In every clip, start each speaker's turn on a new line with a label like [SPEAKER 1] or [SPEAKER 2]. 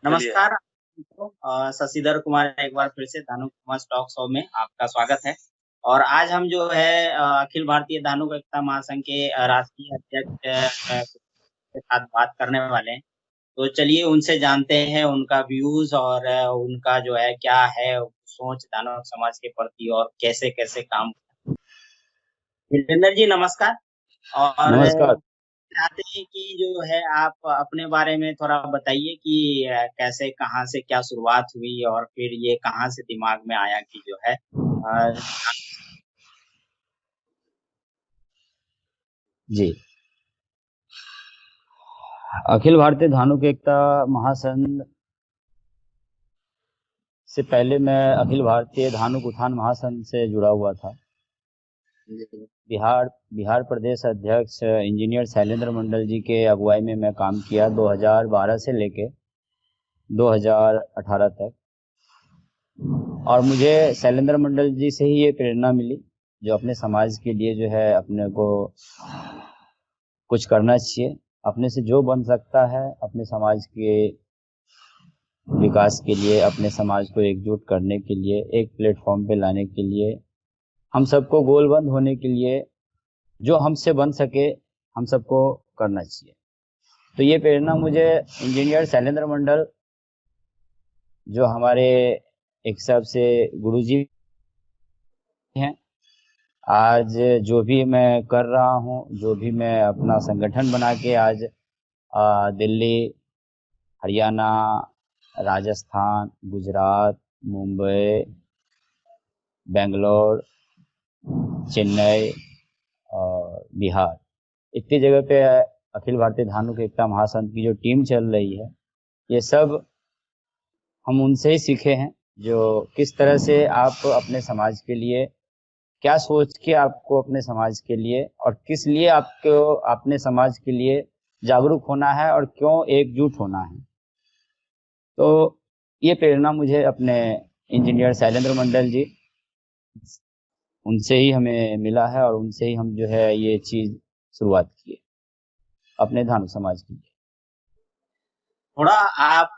[SPEAKER 1] नमस्कार मित्रों, शशिधर कुमार एक बार फिर से धानु कुमार स्टॉक शो में आपका स्वागत है। और आज हम जो है अखिल भारतीय धानु एकता महासंघ के राष्ट्रीय अध्यक्ष के साथ बात करने वाले हैं। तो चलिए उनसे जानते हैं उनका व्यूज और उनका जो है क्या है सोच धानु समाज के प्रति और कैसे-कैसे काम। वीरेंद्र जी नमस्कार। और
[SPEAKER 2] नमस्कार।
[SPEAKER 1] चाहते हैं कि जो है आप अपने बारे में थोड़ा बताइए कि कैसे कहाँ से क्या शुरुआत हुई और फिर ये कहाँ से दिमाग में आया कि जो है
[SPEAKER 2] जी, अखिल भारतीय धानुक एकता महासंघ से पहले मैं अखिल भारतीय धानुक उत्थान महासंघ से जुड़ा हुआ था। बिहार प्रदेश अध्यक्ष इंजीनियर शैलेंद्र मंडल जी के अगुवाई में मैं काम किया 2012 से लेके 2018 तक। और मुझे शैलेंद्र मंडल जी से ही ये प्रेरणा मिली जो अपने समाज के लिए जो है अपने को कुछ करना चाहिए, अपने से जो बन सकता है अपने समाज के विकास के लिए, अपने समाज को एकजुट करने के लिए, एक प्लेटफॉर्म पे लाने के लिए, हम सबको गोलबंद होने के लिए जो हमसे बन सके हम सबको करना चाहिए। तो ये प्रेरणा मुझे इंजीनियर शैलेंद्र मंडल जो हमारे एक हिसाब से गुरुजी हैं, आज जो भी मैं कर रहा हूँ, जो भी मैं अपना संगठन बना के आज दिल्ली, हरियाणा, राजस्थान, गुजरात, मुंबई, बेंगलोर, चेन्नई और बिहार, इतनी जगह पे अखिल भारतीय धानुक एकता महासंघ की जो टीम चल रही है, ये सब हम उनसे ही सीखे हैं जो किस तरह से आप अपने समाज के लिए क्या सोच के आपको अपने समाज के लिए और किस लिए आपको अपने समाज के लिए जागरूक होना है और क्यों एकजुट होना है। तो ये प्रेरणा मुझे अपने इंजीनियर शैलेंद्र मंडल जी, उनसे ही हमें मिला है और उनसे ही हम जो है ये चीज शुरुआत की है अपने धानु समाज के लिए।
[SPEAKER 1] थोड़ा आप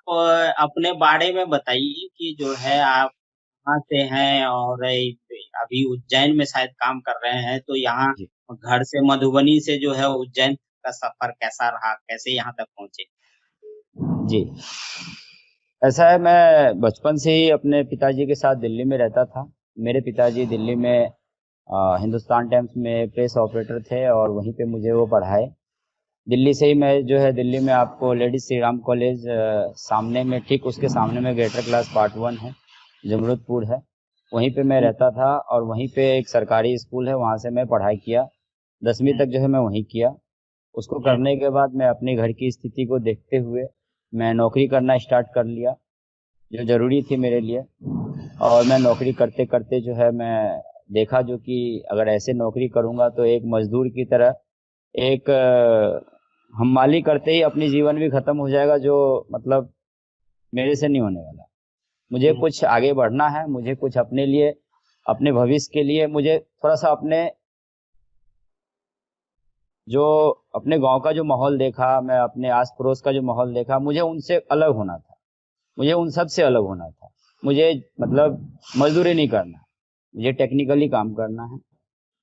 [SPEAKER 1] अपने बारे में बताइए कि जो है आप कहाँ से हैं और अभी उज्जैन में शायद काम कर रहे हैं, तो यहाँ
[SPEAKER 2] जी
[SPEAKER 1] घर से मधुबनी से जो है उज्जैन का सफर कैसा रहा? कैसे यहाँ तक पहुँचे?
[SPEAKER 2] जी, ऐसा है, मैं बचपन से ही अपने पिताजी के साथ दिल्ली में रहता था। मेरे पिताजी दिल्ली में हिंदुस्तान टाइम्स में प्रेस ऑपरेटर थे और वहीं पे मुझे वो पढ़ाए। दिल्ली से ही मैं जो है, दिल्ली में आपको लेडीज श्री राम कॉलेज सामने में, ठीक उसके सामने में ग्रेटर क्लास पार्ट 1 है, जमरूदपुर है, वहीं पे मैं रहता था। और वहीं पे एक सरकारी स्कूल है, वहाँ से मैं पढ़ाई किया, 10वीं तक जो है मैं वहीं किया। उसको करने के बाद मैं अपने घर की स्थिति को देखते हुए मैं नौकरी करना स्टार्ट कर लिया, जो ज़रूरी थी मेरे लिए। और मैं नौकरी करते करते जो है मैं देखा जो कि अगर ऐसे नौकरी करूँगा तो एक मजदूर की तरह एक हमाली करते ही अपनी जीवन भी खत्म हो जाएगा, जो मतलब मेरे से नहीं होने वाला। मुझे कुछ आगे बढ़ना है, मुझे कुछ अपने लिए, अपने भविष्य के लिए, मुझे थोड़ा सा अपने जो अपने गांव का जो माहौल देखा, मैं अपने आस पड़ोस का जो माहौल देखा, मुझे उनसे अलग होना था, मुझे उन सब से अलग होना था। मुझे मतलब मजदूरी नहीं करना, मुझे टेक्निकली काम करना है।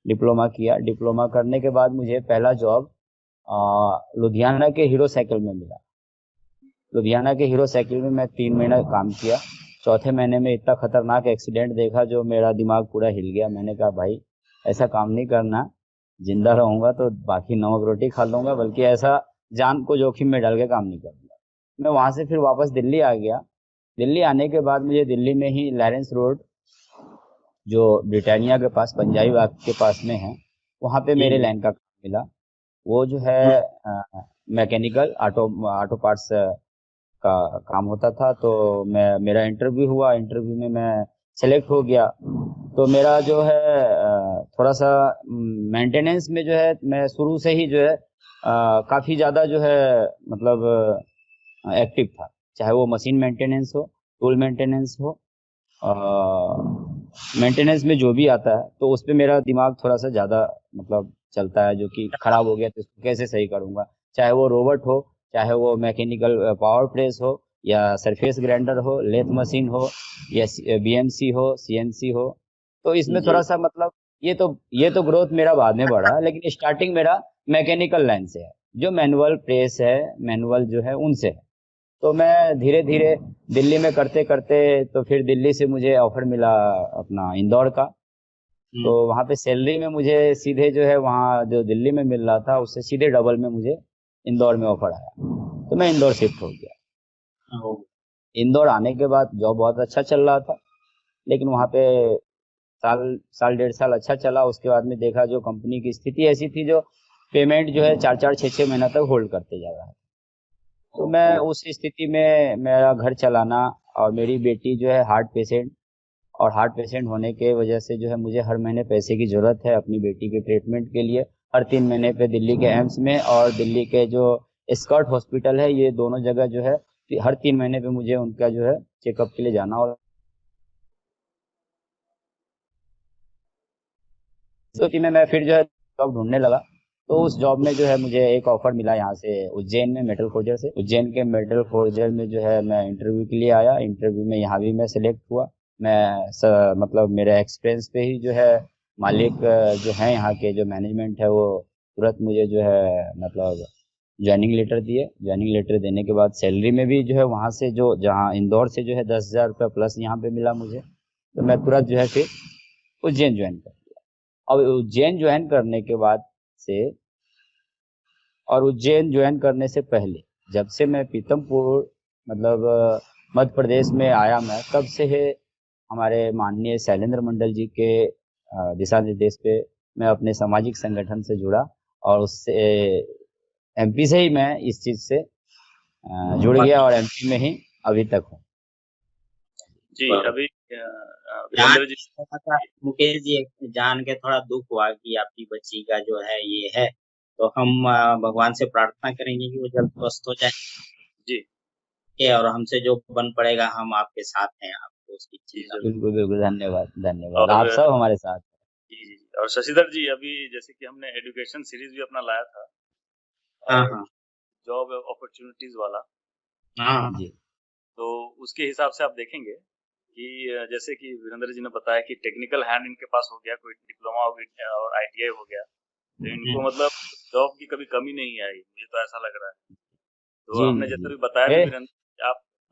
[SPEAKER 2] डिप्लोमा किया, डिप्लोमा करने के बाद मुझे पहला जॉब लुधियाना के हीरो साइकिल में मिला। लुधियाना के हीरो साइकिल में मैं 3 महीना काम किया। चौथे महीने में इतना खतरनाक एक्सीडेंट देखा जो मेरा दिमाग पूरा हिल गया। मैंने कहा भाई ऐसा काम नहीं करना, जिंदा रहूंगा तो बाकी नमक रोटी खा लूंगा, बल्कि ऐसा जान को जोखिम में डाल के काम नहीं करूंगा। मैं वहां से फिर वापस दिल्ली आ गया। दिल्ली आने के बाद मुझे दिल्ली में ही लॉरेंस रोड, जो ब्रिटानिया के पास, पंजाबी बाग के पास में है, वहाँ पे मेरे लाइन का काम मिला। वो जो है मैकेनिकल ऑटो ऑटो पार्ट्स का काम होता था। तो मेरा इंटरव्यू हुआ, इंटरव्यू में मैं सेलेक्ट हो गया। तो मेरा जो है थोड़ा सा मेंटेनेंस में जो है मैं शुरू से ही जो है काफ़ी ज़्यादा जो है मतलब एक्टिव था, चाहे वो मशीन मेंटेनेंस हो, टूल मेंटेनेंस हो, मेंटेनेंस में जो भी आता है तो उस पर मेरा दिमाग थोड़ा सा ज़्यादा मतलब चलता है, जो कि खराब हो गया तो इसको कैसे सही करूँगा। चाहे वो रोबोट हो, चाहे वो मैकेनिकल पावर प्रेस हो, या सरफेस ग्राइंडर हो, लेथ मशीन हो, या बीएमसी हो, सीएनसी हो। तो इसमें थोड़ा
[SPEAKER 1] जी।
[SPEAKER 2] सा मतलब ये तो ग्रोथ मेरा बाद में बढ़ा, लेकिन स्टार्टिंग मेरा मैकेनिकल लाइन से है, जो मैनुअल प्रेस है, मैनुअल जो है उनसे है। तो मैं धीरे धीरे दिल्ली में करते करते, तो फिर दिल्ली से मुझे ऑफर मिला अपना इंदौर का। तो वहाँ पे सैलरी में मुझे सीधे जो है, वहाँ जो दिल्ली में मिल रहा था उससे सीधे डबल में मुझे इंदौर में ऑफर आया। तो मैं इंदौर शिफ्ट हो गया।
[SPEAKER 1] ओ,
[SPEAKER 2] इंदौर आने के बाद जॉब बहुत अच्छा चल रहा था, लेकिन वहाँ पे साल साल 1.5 साल अच्छा चला। उसके बाद में देखा जो कंपनी की स्थिति ऐसी थी, जो पेमेंट जो है 4-4 6-6 महीना तक होल्ड करते जा रहा है। तो मैं उस स्थिति में मेरा घर चलाना, और मेरी बेटी जो है हार्ट पेशेंट, और हार्ट पेशेंट होने के वजह से जो है मुझे हर महीने पैसे की ज़रूरत है अपनी बेटी के ट्रीटमेंट के लिए। हर 3 महीने पे दिल्ली के एम्स में और दिल्ली के जो स्कॉट हॉस्पिटल है, ये दोनों जगह जो है हर 3 महीने पे मुझे उनका जो है चेकअप के लिए जाना। और स्थिति में मैं फिर जो है जॉब ढूंढने लगा। तो उस जॉब में जो है मुझे एक ऑफर मिला यहाँ से उज्जैन में, मेटल फोर्जर से। उज्जैन के मेटल फोर्जर में जो है मैं इंटरव्यू के लिए आया। इंटरव्यू में यहाँ भी मैं सिलेक्ट हुआ। मतलब मेरे एक्सपीरियंस पे ही जो है मालिक जो है यहाँ के, जो मैनेजमेंट है, वो तुरंत मुझे जो है मतलब ज्वाइनिंग लेटर दिए। ज्वाइनिंग लेटर देने के बाद सैलरी में भी जो है वहाँ से, जो जहाँ इंदौर से जो है 10,000 रुपये प्लस यहाँ पे मिला मुझे। तो मैं तुरंत जो है फिर उज्जैन ज्वाइन कर दिया। अब उज्जैन ज्वाइन करने के बाद से, और उज्जैन ज्वाइन करने से पहले, जब से मैं पीतमपुर मतलब मध्य प्रदेश में आया, मैं तब से है हमारे माननीय शैलेंद्र मंडल जी के दिशा निर्देश पे मैं अपने सामाजिक संगठन से जुड़ा, और उससे एमपी से ही मैं इस चीज से जुड़ गया, और एमपी में ही अभी तक हूँ।
[SPEAKER 3] जी, अभी
[SPEAKER 1] जान
[SPEAKER 3] वीरेंद्र जी,
[SPEAKER 1] थोड़ा सा मुकेश जी, जान के थोड़ा दुख हुआ कि आपकी बच्ची का जो है ये है। तो हम भगवान से प्रार्थना करेंगे कि वो जल्द स्वस्थ हो जाए
[SPEAKER 3] जी,
[SPEAKER 1] और हमसे जो बन पड़ेगा हम आपके साथ हैं, आपको उसकी
[SPEAKER 3] जी,
[SPEAKER 1] चिंता।
[SPEAKER 3] जरूर।
[SPEAKER 2] बिल्कुल बिल्कुल, धन्यवाद धन्यवाद, आप
[SPEAKER 3] और
[SPEAKER 2] सब हमारे साथ हैं।
[SPEAKER 3] जी, जी, जी। और शशिधर जी, अभी जैसे कि हमने एजुकेशन सीरीज भी अपना लाया था,
[SPEAKER 1] हाँ,
[SPEAKER 3] और
[SPEAKER 1] हाँ।
[SPEAKER 3] जॉब अपॉर्चुनिटीज वाला,
[SPEAKER 1] हाँ,
[SPEAKER 2] जी
[SPEAKER 3] तो उसके हिसाब से आप देखेंगे कि जैसे कि वीरेंद्र जी ने बताया कि टेक्निकल हैंड इनके पास हो गया, कोई डिप्लोमा हो गया और आईटीआई हो गया, तो इनको मतलब जॉब की कभी कमी नहीं आई, मुझे तो ऐसा लग रहा है। तो
[SPEAKER 2] जी
[SPEAKER 3] हमने
[SPEAKER 2] जी
[SPEAKER 3] जैसे
[SPEAKER 2] जी
[SPEAKER 3] भी बताया भी
[SPEAKER 2] ए,
[SPEAKER 3] वीरेंद्र,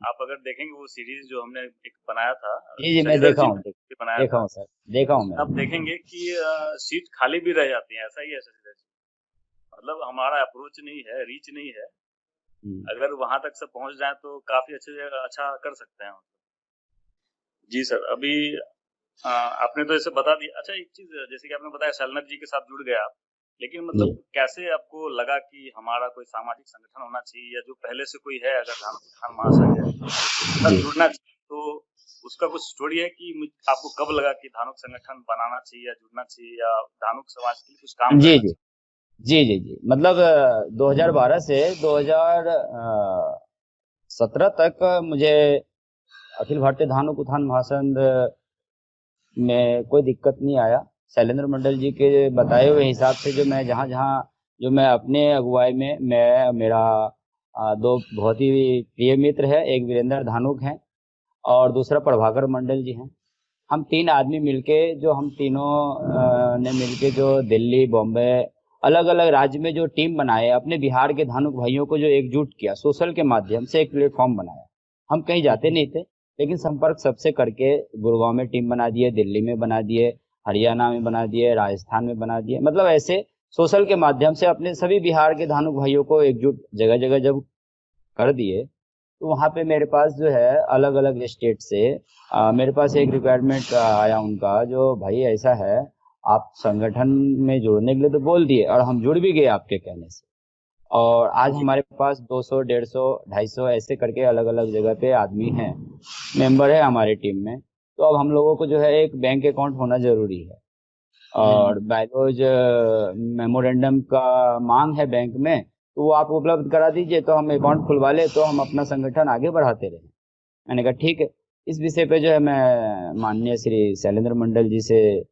[SPEAKER 3] आप अगर देखेंगे वो सीरीज जो हमने एक बनाया था,
[SPEAKER 2] जी जी, मैं
[SPEAKER 3] शशिधर
[SPEAKER 2] देखा
[SPEAKER 3] जी
[SPEAKER 2] हूँ,
[SPEAKER 3] ने भी बनाया
[SPEAKER 2] देखा
[SPEAKER 3] था,
[SPEAKER 2] हूँ सर, देखा हूँ
[SPEAKER 3] उसमें आप
[SPEAKER 2] मैं।
[SPEAKER 3] देखेंगे कि सीट खाली भी रह जाती है, ऐसा ही है शशिधर जी। मतलब हमारा अप्रोच नहीं है, रीच नहीं है,
[SPEAKER 2] हम्म,
[SPEAKER 3] अगर वहां तक से पहुंच जाए तो काफी अच्छे से अच्छा कर सकते हैं। जी सर, अभी आपने तो ऐसे बता दिया। अच्छा, एक चीज जैसे कि आपने बताया शैलनर जी के साथ जुड़ गए आप, लेकिन
[SPEAKER 2] जी
[SPEAKER 3] मतलब कैसे आपको लगा कि हमारा कोई सामाजिक संगठन होना चाहिए, या जो पहले से कोई है अगर धानुक किसान महासंघ है उसके साथ
[SPEAKER 2] जी
[SPEAKER 3] जुड़ना चाहिए, तो उसका कुछ स्टोरी है कि आपको कब लगा कि धानुक संगठन बनाना चाहिए या जुड़ना चाहिए, या धानुक समाज के लिए कुछ काम
[SPEAKER 2] जी
[SPEAKER 3] करना
[SPEAKER 2] जी
[SPEAKER 3] चाहिए?
[SPEAKER 2] जी जी जी, मतलब 2012 से 2017 तक मुझे अखिल भारतीय धानुक उत्थान महासंघ में कोई दिक्कत नहीं आया। शैलेंद्र मंडल जी के बताए हुए हिसाब से, जो मैं जहाँ जहाँ, जो मैं अपने अगुवाई में, मैं मेरा दो बहुत ही प्रिय मित्र है, एक वीरेंद्र धानुक हैं और दूसरा प्रभाकर मंडल जी हैं। हम 3 आदमी मिलके, जो हम तीनों ने मिलके जो दिल्ली, बॉम्बे, अलग अलग राज्य में जो टीम बनाए, अपने बिहार के धानुक भाइयों को जो एकजुट किया, सोशल के माध्यम से एक प्लेटफॉर्म बनाया। हम कहीं जाते नहीं थे, लेकिन संपर्क सबसे करके गुड़गांव में टीम बना दिए, दिल्ली में बना दिए, हरियाणा में बना दिए, राजस्थान में बना दिए। मतलब ऐसे सोशल के माध्यम से अपने सभी बिहार के धानुक भाइयों को एकजुट जगह जगह जब कर दिए, तो वहाँ पे मेरे पास जो है अलग अलग स्टेट से मेरे पास एक रिक्वायरमेंट आया उनका, जो भाई ऐसा है, आप संगठन में जुड़ने के लिए तो बोल दिए, और हम जुड़ भी गए आपके कहने से। और आज
[SPEAKER 1] जी।
[SPEAKER 2] हमारे पास 200, 150, 250 ऐसे करके अलग अलग जगह पे आदमी हैं, मेंबर है हमारी टीम में। तो अब हम लोगों को जो है एक बैंक अकाउंट होना जरूरी है, और बायलॉज मेमोरेंडम का मांग है बैंक में, तो वो आप उपलब्ध करा दीजिए, तो हम अकाउंट खुलवा ले, तो हम अपना संगठन आगे बढ़ाते रहे। मैंने कहा ठीक है। इस विषय पे जो है मैं माननीय श्री शैलेंद्र मंडल जी से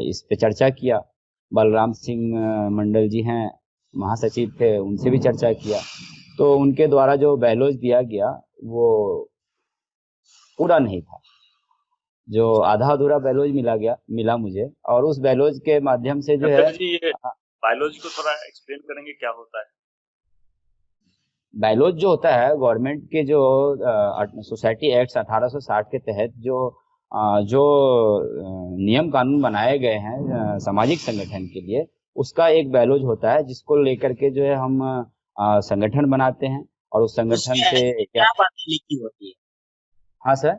[SPEAKER 2] इस पे चर्चा किया। बलराम सिंह मंडल जी हैं, महासचिव थे, उनसे भी चर्चा किया। तो उनके द्वारा जो बैलोज दिया गया, वो पूरा नहीं था। जो आधा अधूरा बैलोज मिला मुझे, और उस बैलोज के माध्यम से जो है
[SPEAKER 3] धनंजय जी, ये बायोलॉजी को थोड़ा एक्सप्लेन करेंगे क्या होता है?
[SPEAKER 2] बैलोज जो होता है गवर्नमेंट के जो सोसाइटी एक्ट 1860 के तहत जो नियम कानून बनाए गए हैं सामाजिक संगठन के लिए, उसका एक बैलोज होता है जिसको लेकर के जो है हम संगठन बनाते हैं। और उस संगठन
[SPEAKER 1] उसमें
[SPEAKER 2] से
[SPEAKER 1] ऐसी
[SPEAKER 2] क्या।
[SPEAKER 1] क्या बातें लिखी होती है?
[SPEAKER 2] हाँ सर।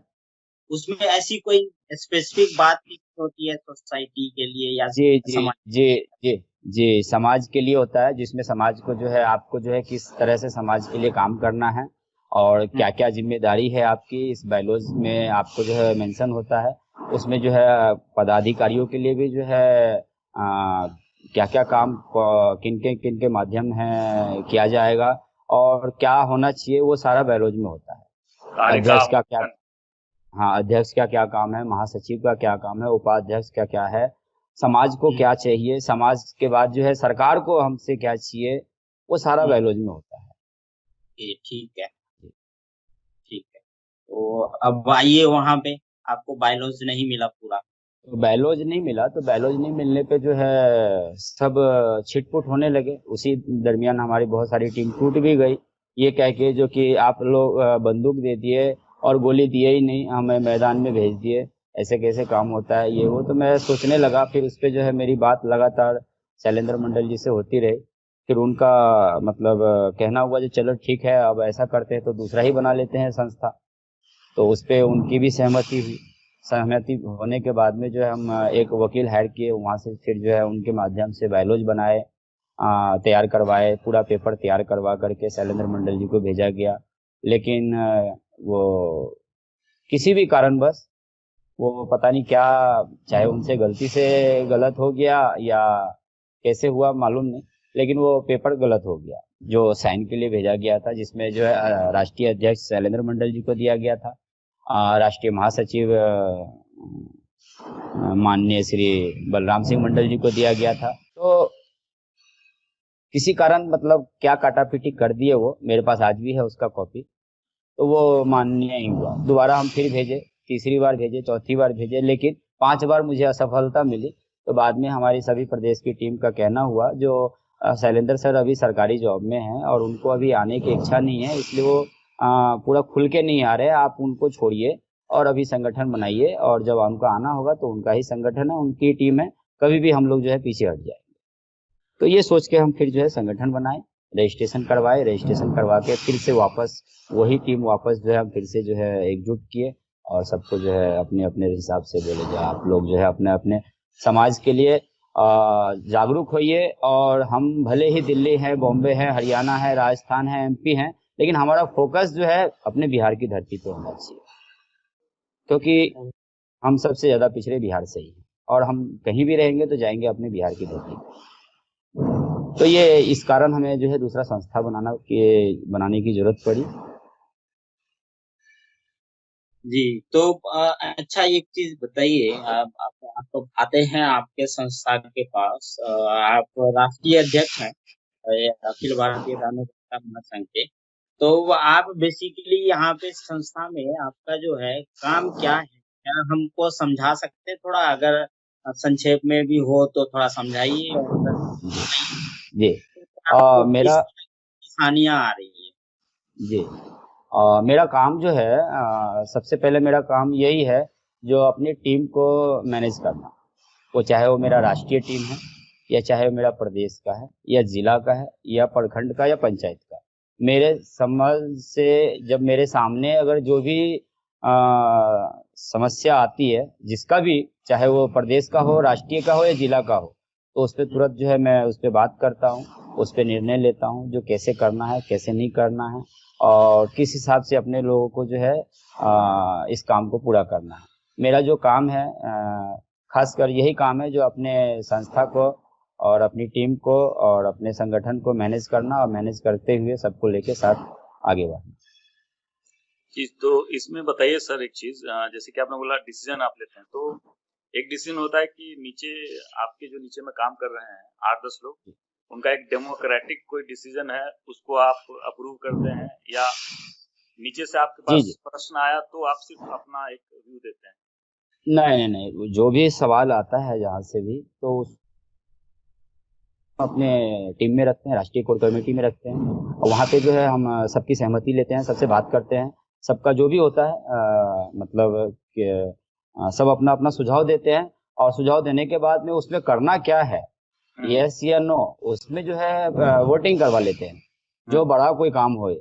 [SPEAKER 1] उसमें ऐसी कोई स्पेसिफिक बात लिखी होती है सोसाइटी के लिए या
[SPEAKER 2] जी जी
[SPEAKER 1] समाज?
[SPEAKER 2] जी जी जी, समाज के लिए होता है, जिसमें समाज को जो है आपको जो है किस तरह से समाज के लिए काम करना है और
[SPEAKER 1] हम्म,
[SPEAKER 2] क्या क्या जिम्मेदारी है आपकी, इस बायलॉज में आपको जो है मेंशन होता है। उसमें जो है पदाधिकारियों के लिए भी जो है क्या क्या काम किन के माध्यम है किया जाएगा और क्या होना चाहिए, वो सारा बायलॉज में होता है।
[SPEAKER 3] कार्य का
[SPEAKER 2] अध्यक्ष का क्या,
[SPEAKER 3] आवंटन।
[SPEAKER 2] हाँ, अध्यक्ष का क्या काम है, महासचिव का क्या काम है, उपाध्यक्ष का क्या है, समाज को
[SPEAKER 1] हम्म,
[SPEAKER 2] क्या चाहिए, समाज के बाद जो है सरकार को हमसे क्या चाहिए, वो सारा
[SPEAKER 1] हम्म,
[SPEAKER 2] बायोलॉजी में होता है।
[SPEAKER 1] ये ठीक है, ठीक है। तो अब आइए वहां पे, आपको बायोलॉजी नहीं मिला पूरा।
[SPEAKER 2] तो बायोलॉजी नहीं मिला, तो बायोलॉजी नहीं मिलने पे जो है सब छिटपुट होने लगे। उसी दरमियान हमारी बहुत सारी टीम टूट भी गई, ये कह के जो कि आप लोग बंदूक दे दिए और गोली दिए ही नहीं, हमें मैदान में भेज दिए, ऐसे कैसे काम होता है ये वो। तो मैं सोचने लगा, फिर उस पे जो है मेरी बात लगातार शैलेंद्र मंडल जी से होती रही। फिर उनका मतलब कहना हुआ जो चलो ठीक है, अब ऐसा करते हैं तो दूसरा ही बना लेते हैं संस्था। तो उस पे उनकी भी सहमति हुई। सहमति होने के बाद में जो है हम एक वकील हायर किए, वहाँ से फिर जो है उनके माध्यम से बायलॉज बनाए, तैयार करवाए, पूरा पेपर तैयार करवा करके शैलेंद्र मंडल जी को भेजा गया। लेकिन वो किसी भी कारणवश वो पता नहीं क्या, चाहे उनसे गलती से गलत हो गया या कैसे हुआ मालूम नहीं, लेकिन वो पेपर गलत हो गया जो साइन के लिए भेजा गया था, जिसमें जो है राष्ट्रीय अध्यक्ष शैलेंद्र मंडल जी को दिया गया था, राष्ट्रीय महासचिव माननीय श्री बलराम सिंह मंडल जी को दिया गया था। तो किसी कारण मतलब क्या काटापीटी कर दिए, वो मेरे पास आज भी है उसका कॉपी। तो वो माननीय नहीं हुआ। दोबारा हम फिर भेजे, तीसरी बार भेजे, चौथी बार भेजे, लेकिन 5 बार मुझे असफलता मिली। तो बाद में हमारी सभी प्रदेश की टीम का कहना हुआ, जो शैलेंद्र सर अभी सरकारी जॉब में हैं और उनको अभी आने की इच्छा नहीं है, इसलिए वो पूरा खुल के नहीं आ रहे, आप उनको छोड़िए और अभी संगठन बनाइए, और जब उनका आना होगा तो उनका ही संगठन है, उनकी टीम है, कभी भी हम लोग जो है पीछे हट जाए। तो ये सोच के हम फिर जो है संगठन बनाए, रजिस्ट्रेशन करवाए, रजिस्ट्रेशन करवा के फिर से वापस वही टीम वापस जो है हम फिर से जो है एकजुट किए और सबको जो है अपने अपने हिसाब से बोले, जो आप लोग जो है अपने अपने समाज के लिए जागरूक होइए। और हम भले ही दिल्ली है, बॉम्बे है, हरियाणा है, राजस्थान है, एमपी है, लेकिन हमारा फोकस जो है अपने बिहार की धरती पे होना चाहिए, क्योंकि हम सबसे ज्यादा पिछड़े बिहार से ही हैं और हम कहीं भी रहेंगे तो जाएंगे अपने बिहार की धरती पे। तो ये इस कारण हमें जो है दूसरा संस्था बनाने की जरूरत पड़ी।
[SPEAKER 1] जी, तो अच्छा एक चीज बताइए, आप आते हैं आपके संस्था के पास, आप राष्ट्रीय अध्यक्ष हैं अखिल भारतीय दानवता महासंघ के। तो आप बेसिकली यहाँ पे संस्था में आपका जो है काम क्या है, क्या हमको समझा सकते हैं थोड़ा? अगर संक्षेप में भी हो तो थोड़ा समझाइए, और अगर
[SPEAKER 2] जी।
[SPEAKER 1] आपको
[SPEAKER 2] मेरा
[SPEAKER 1] किस तरह की परेशानियां आ रही है?
[SPEAKER 2] जी मेरा काम जो है सबसे पहले मेरा काम यही है, जो अपनी टीम को मैनेज करना, वो चाहे वो मेरा राष्ट्रीय टीम है या चाहे वो मेरा प्रदेश का है या जिला का है या प्रखंड का या पंचायत का। मेरे समझ से जब मेरे सामने अगर जो भी समस्या आती है, जिसका भी, चाहे वो प्रदेश का हो, राष्ट्रीय का हो या जिला का हो, तो उस पर तुरंत जो है मैं उस पर बात करता हूँ, उस पर निर्णय लेता हूँ, जो कैसे करना है कैसे नहीं करना है और किस हिसाब से अपने लोगों को जो है इस काम को पूरा करना है। मेरा जो काम है खासकर यही काम है, जो अपने संस्था को और अपनी टीम को और अपने संगठन को मैनेज करना और मैनेज करते हुए सबको लेके साथ आगे बढ़ना।
[SPEAKER 3] चीज तो इसमें बताइए सर एक चीज, जैसे कि आपने बोला डिसीजन आप लेते हैं, तो एक डिसीजन होता है कि नीचे आपके जो नीचे में काम कर रहे हैं 8-10 लोग, उनका एक डेमोक्रेटिक कोई डिसीजन है, उसको आप अप्रूव करते हैं, या नीचे से आपके
[SPEAKER 2] जी
[SPEAKER 3] पास
[SPEAKER 2] जी।
[SPEAKER 3] प्रश्न आया तो आप सिर्फ अपना एक व्यू देते हैं?
[SPEAKER 2] नहीं नहीं नहीं, जो भी सवाल आता है जहाँ से भी, तो अपने टीम में रखते हैं, राष्ट्रीय कोर कमेटी में रखते हैं, और वहाँ पे जो है हम सबकी सहमति लेते हैं, सबसे बात करते हैं, सबका जो भी होता है मतलब कि सब अपना अपना सुझाव देते हैं, और सुझाव देने के बाद में उसमें करना क्या है, यस या नो, उसमें जो है वोटिंग करवा लेते हैं, जो बड़ा कोई काम होए,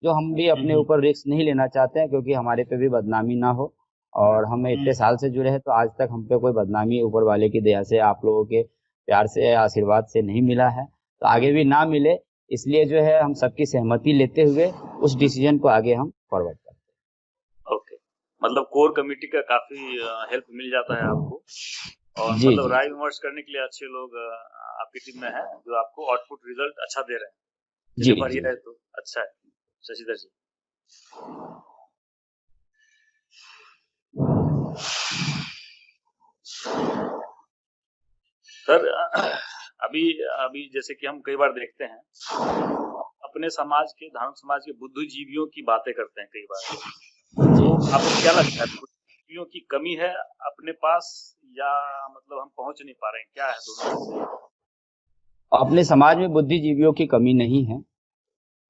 [SPEAKER 2] जो हम भी अपने ऊपर रिस्क नहीं लेना चाहते हैं, क्योंकि हमारे पे भी बदनामी ना हो, और हम इतने साल से जुड़े हैं तो आज तक हम पे कोई बदनामी ऊपर वाले की दया से, आप लोगों के प्यार से, आशीर्वाद से नहीं मिला है, तो आगे भी ना मिले, इसलिए जो है हम सबकी सहमति लेते हुए उस डिसीजन को आगे हम फॉरवर्ड करते हैं।
[SPEAKER 3] ओके, मतलब कोर कमेटी का काफी हेल्प मिल जाता है आपको, और
[SPEAKER 2] जी
[SPEAKER 3] मतलब
[SPEAKER 2] जी
[SPEAKER 3] राय विमर्श करने के लिए अच्छे लोग आपकी टीम में हैं जो आपको आउटपुट रिजल्ट अच्छा दे रहे हैं।
[SPEAKER 2] जी
[SPEAKER 3] चलिए बढ़िया
[SPEAKER 2] जी।
[SPEAKER 3] है, तो अच्छा है शशिधर जी। सर अभी अभी जैसे कि हम कई बार देखते हैं, अपने समाज के, धार्मिक समाज के बुद्धिजीवियों की बातें करते हैं कई बार, तो आपको क्या लगता है बुद्धिजीवियों की कमी है अपने पास, या मतलब हम पहुंच नहीं पा रहे हैं, क्या है दोनों में से?
[SPEAKER 2] अपने समाज में बुद्धिजीवियों की कमी नहीं है,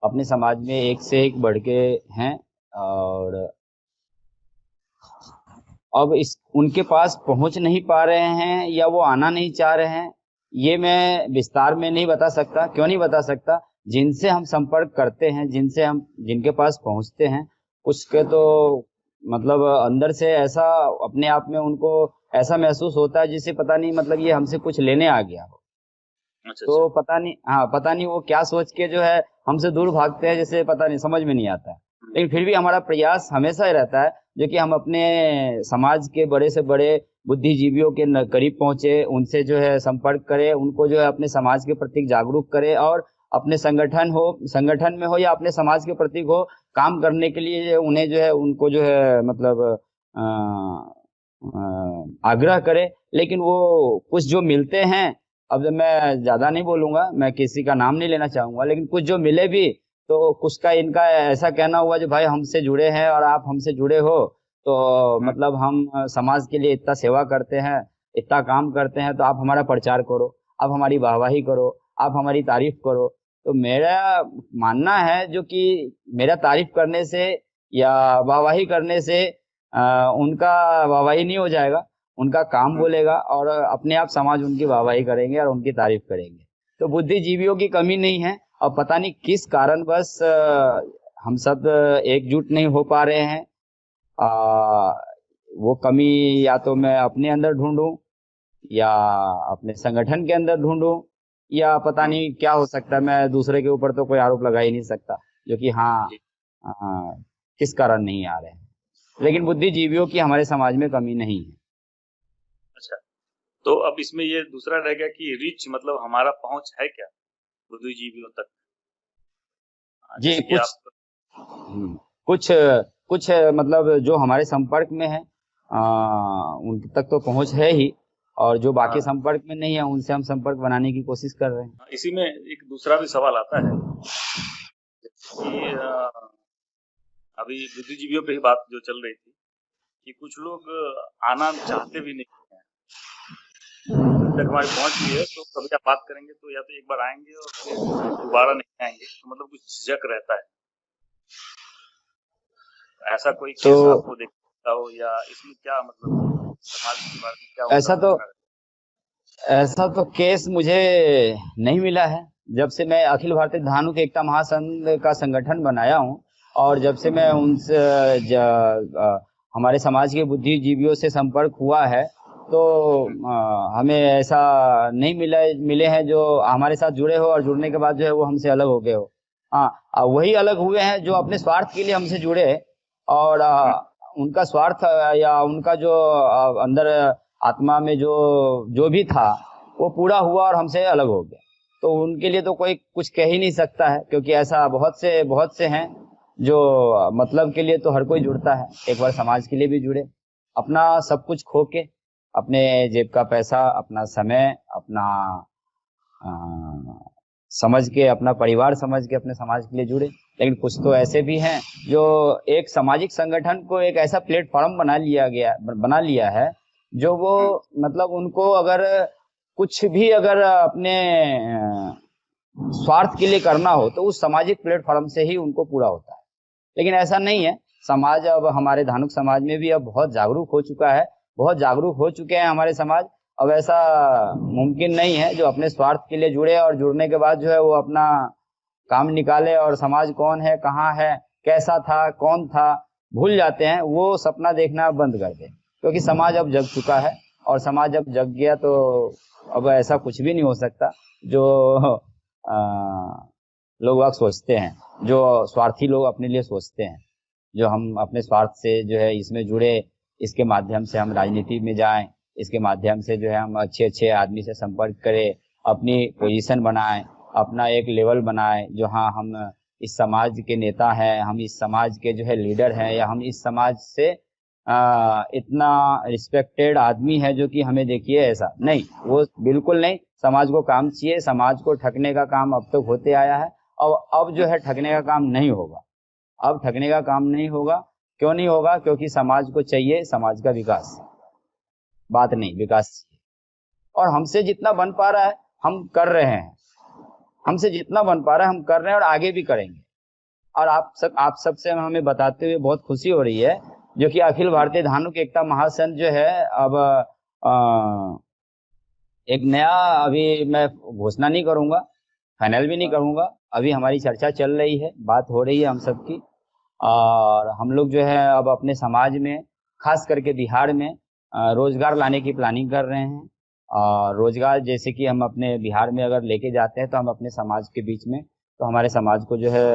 [SPEAKER 2] अपने समाज में एक से एक बढ़ के हैं, और अब इस उनके पास पहुंच नहीं पा रहे हैं या वो आना नहीं चाह रहे हैं, ये मैं विस्तार में नहीं बता सकता। क्यों नहीं बता सकता? जिनसे हम संपर्क करते हैं, जिनके पास पहुंचते हैं, कुछ के तो मतलब अंदर से ऐसा अपने आप में उनको ऐसा महसूस होता है जिसे पता नहीं, मतलब ये हमसे कुछ लेने आ गया हो।
[SPEAKER 3] अच्छा
[SPEAKER 2] तो पता नहीं, हाँ पता नहीं वो क्या सोच के जो है हमसे दूर भागते हैं, जैसे पता नहीं, समझ में नहीं आता है। लेकिन फिर भी हमारा प्रयास हमेशा ही रहता है जो कि हम अपने समाज के बड़े से बड़े बुद्धिजीवियों के करीब पहुंचे, उनसे जो है संपर्क करें, उनको जो है अपने समाज के प्रति जागरूक करें, और अपने संगठन में हो या अपने समाज के प्रति हो, काम करने के लिए उन्हें जो है, उनको जो है मतलब आग्रह करें। लेकिन वो कुछ जो मिलते हैं, अब जब मैं ज्यादा नहीं बोलूंगा, मैं किसी का नाम नहीं लेना चाहूंगा, लेकिन कुछ जो मिले भी, तो कुछ का इनका ऐसा कहना हुआ जो भाई हमसे जुड़े हैं और आप हमसे जुड़े हो, तो मतलब हम समाज के लिए इतना सेवा करते हैं, इतना काम करते हैं, तो आप हमारा प्रचार करो, आप हमारी वाहवाही करो, आप हमारी तारीफ करो। तो मेरा मानना है जो कि मेरा तारीफ करने से या वाहवाही करने से उनका वाहवाही नहीं हो जाएगा, उनका काम बोलेगा, और अपने आप समाज उनकी वाहवाही करेंगे और उनकी तारीफ करेंगे। तो बुद्धिजीवियों की कमी नहीं है, और पता नहीं किस कारण बस हम सब एकजुट नहीं हो पा रहे हैं। वो कमी या तो मैं अपने अंदर ढूंढूं, या अपने संगठन के अंदर ढूंढूं, या पता नहीं क्या हो सकता है। मैं दूसरे के ऊपर तो कोई आरोप लगा ही नहीं सकता, जो कि हाँ आ, किस कारण नहीं आ रहे हैं। लेकिन बुद्धिजीवियों की हमारे समाज में कमी नहीं है।
[SPEAKER 3] अच्छा, तो अब इसमें ये दूसरा रह गया कि रीच, मतलब हमारा पहुंच है क्या बुद्धिजीवियों तक?
[SPEAKER 2] जी
[SPEAKER 3] जैसे कि आप
[SPEAKER 2] कुछ कुछ मतलब जो हमारे संपर्क में है, उन तक तो पहुंच है ही, और जो बाकी संपर्क में नहीं है उनसे हम संपर्क बनाने की कोशिश कर रहे हैं।
[SPEAKER 3] इसी में एक दूसरा भी सवाल आता है कि अभी बुद्धिजीवियों पे ही बात जो चल रही थी कि कुछ लोग आना चाहते भी नहीं हैं, जब हमारी पहुंच भी है तो कभी आप बात करेंगे तो या तो एक बार आएंगे और फिर दोबारा नहीं आएंगे, तो मतलब कुछ झिझक रहता है। ऐसा कोई केस आपको देखता हो, या इसमें क्या मतलब समाज के बारे में क्या उनका
[SPEAKER 2] ऐसा तो केस मुझे नहीं मिला है। जब से मैं अखिल भारतीय धानुक एकता महासंघ का संगठन बनाया हूँ, और जब से मैं उनसे हमारे समाज के बुद्धिजीवियों से संपर्क हुआ है, तो हमें ऐसा नहीं मिले हैं जो हमारे साथ जुड़े हो और जुड़ने के बाद जो है वो हमसे अलग हो गए हो। हाँ, वही अलग हुए हैं जो अपने स्वार्थ के लिए हमसे जुड़े, और उनका स्वार्थ या उनका जो अंदर आत्मा में जो भी था वो पूरा हुआ और हमसे अलग हो गया। तो उनके लिए तो कोई कुछ कह ही नहीं सकता है, क्योंकि ऐसा बहुत से हैं जो मतलब के लिए तो हर कोई जुड़ता है, एक बार समाज के लिए भी जुड़े, अपना सब कुछ खो के, अपने जेब का पैसा, अपना समय, अपना समझ के, अपना परिवार समझ के अपने समाज के लिए जुड़े। लेकिन कुछ तो ऐसे भी हैं जो एक सामाजिक संगठन को एक ऐसा प्लेटफॉर्म बना लिया है जो वो मतलब उनको अगर कुछ भी अगर अपने स्वार्थ के लिए करना हो तो उस सामाजिक प्लेटफॉर्म से ही उनको पूरा होता है। लेकिन ऐसा नहीं है। समाज अब हमारे धानुक समाज में भी अब बहुत जागरूक हो चुका है, बहुत जागरूक हो चुके हैं हमारे समाज। अब ऐसा मुमकिन नहीं है जो अपने स्वार्थ के लिए जुड़े और जुड़ने के बाद जो है वो अपना काम निकाले और समाज कौन है, कहाँ है, कैसा था, कौन था, भूल जाते हैं। वो सपना देखना बंद कर दे, क्योंकि समाज अब जग चुका है और समाज जब जग गया तो अब ऐसा कुछ भी नहीं हो सकता जो लोग वाग सोचते हैं, जो स्वार्थी लोग अपने लिए सोचते हैं, जो हम अपने स्वार्थ से जो है इसमें जुड़े, इसके माध्यम से हम राजनीति में जाएं, इसके माध्यम से जो है हम अच्छे अच्छे आदमी से संपर्क करें, अपनी पोजीशन बनाएं, अपना एक लेवल बनाएं, जो हाँ हम इस समाज के नेता हैं, हम इस समाज के जो है लीडर हैं, या हम इस समाज से इतना रिस्पेक्टेड आदमी है जो कि हमें देखिए ऐसा नहीं, वो बिल्कुल नहीं। समाज को काम चाहिए, समाज को ठगने का काम अब तक होते आया है, अब जो है ठगने का काम नहीं होगा। अब ठगने का काम नहीं होगा। क्यों नहीं होगा? क्योंकि समाज को चाहिए समाज का विकास, बात नहीं विकास चाहिए। और हमसे जितना बन पा रहा है हम कर रहे हैं, हमसे जितना बन पा रहा है हम कर रहे हैं और आगे भी करेंगे। और आप सबसे हमें बताते हुए बहुत खुशी हो रही है जो कि अखिल भारतीय धानुक एकता महासंघ जो है अब एक नया, अभी मैं घोषणा नहीं करूंगा, फाइनल भी नहीं करूंगा, अभी हमारी चर्चा चल रही है, बात हो रही है हम सबकी। और हम लोग जो है अब अपने समाज में, खास करके बिहार में रोजगार लाने की प्लानिंग कर रहे हैं। और रोजगार जैसे कि हम अपने बिहार में अगर लेके जाते हैं तो हम अपने समाज के बीच में, तो हमारे समाज को जो है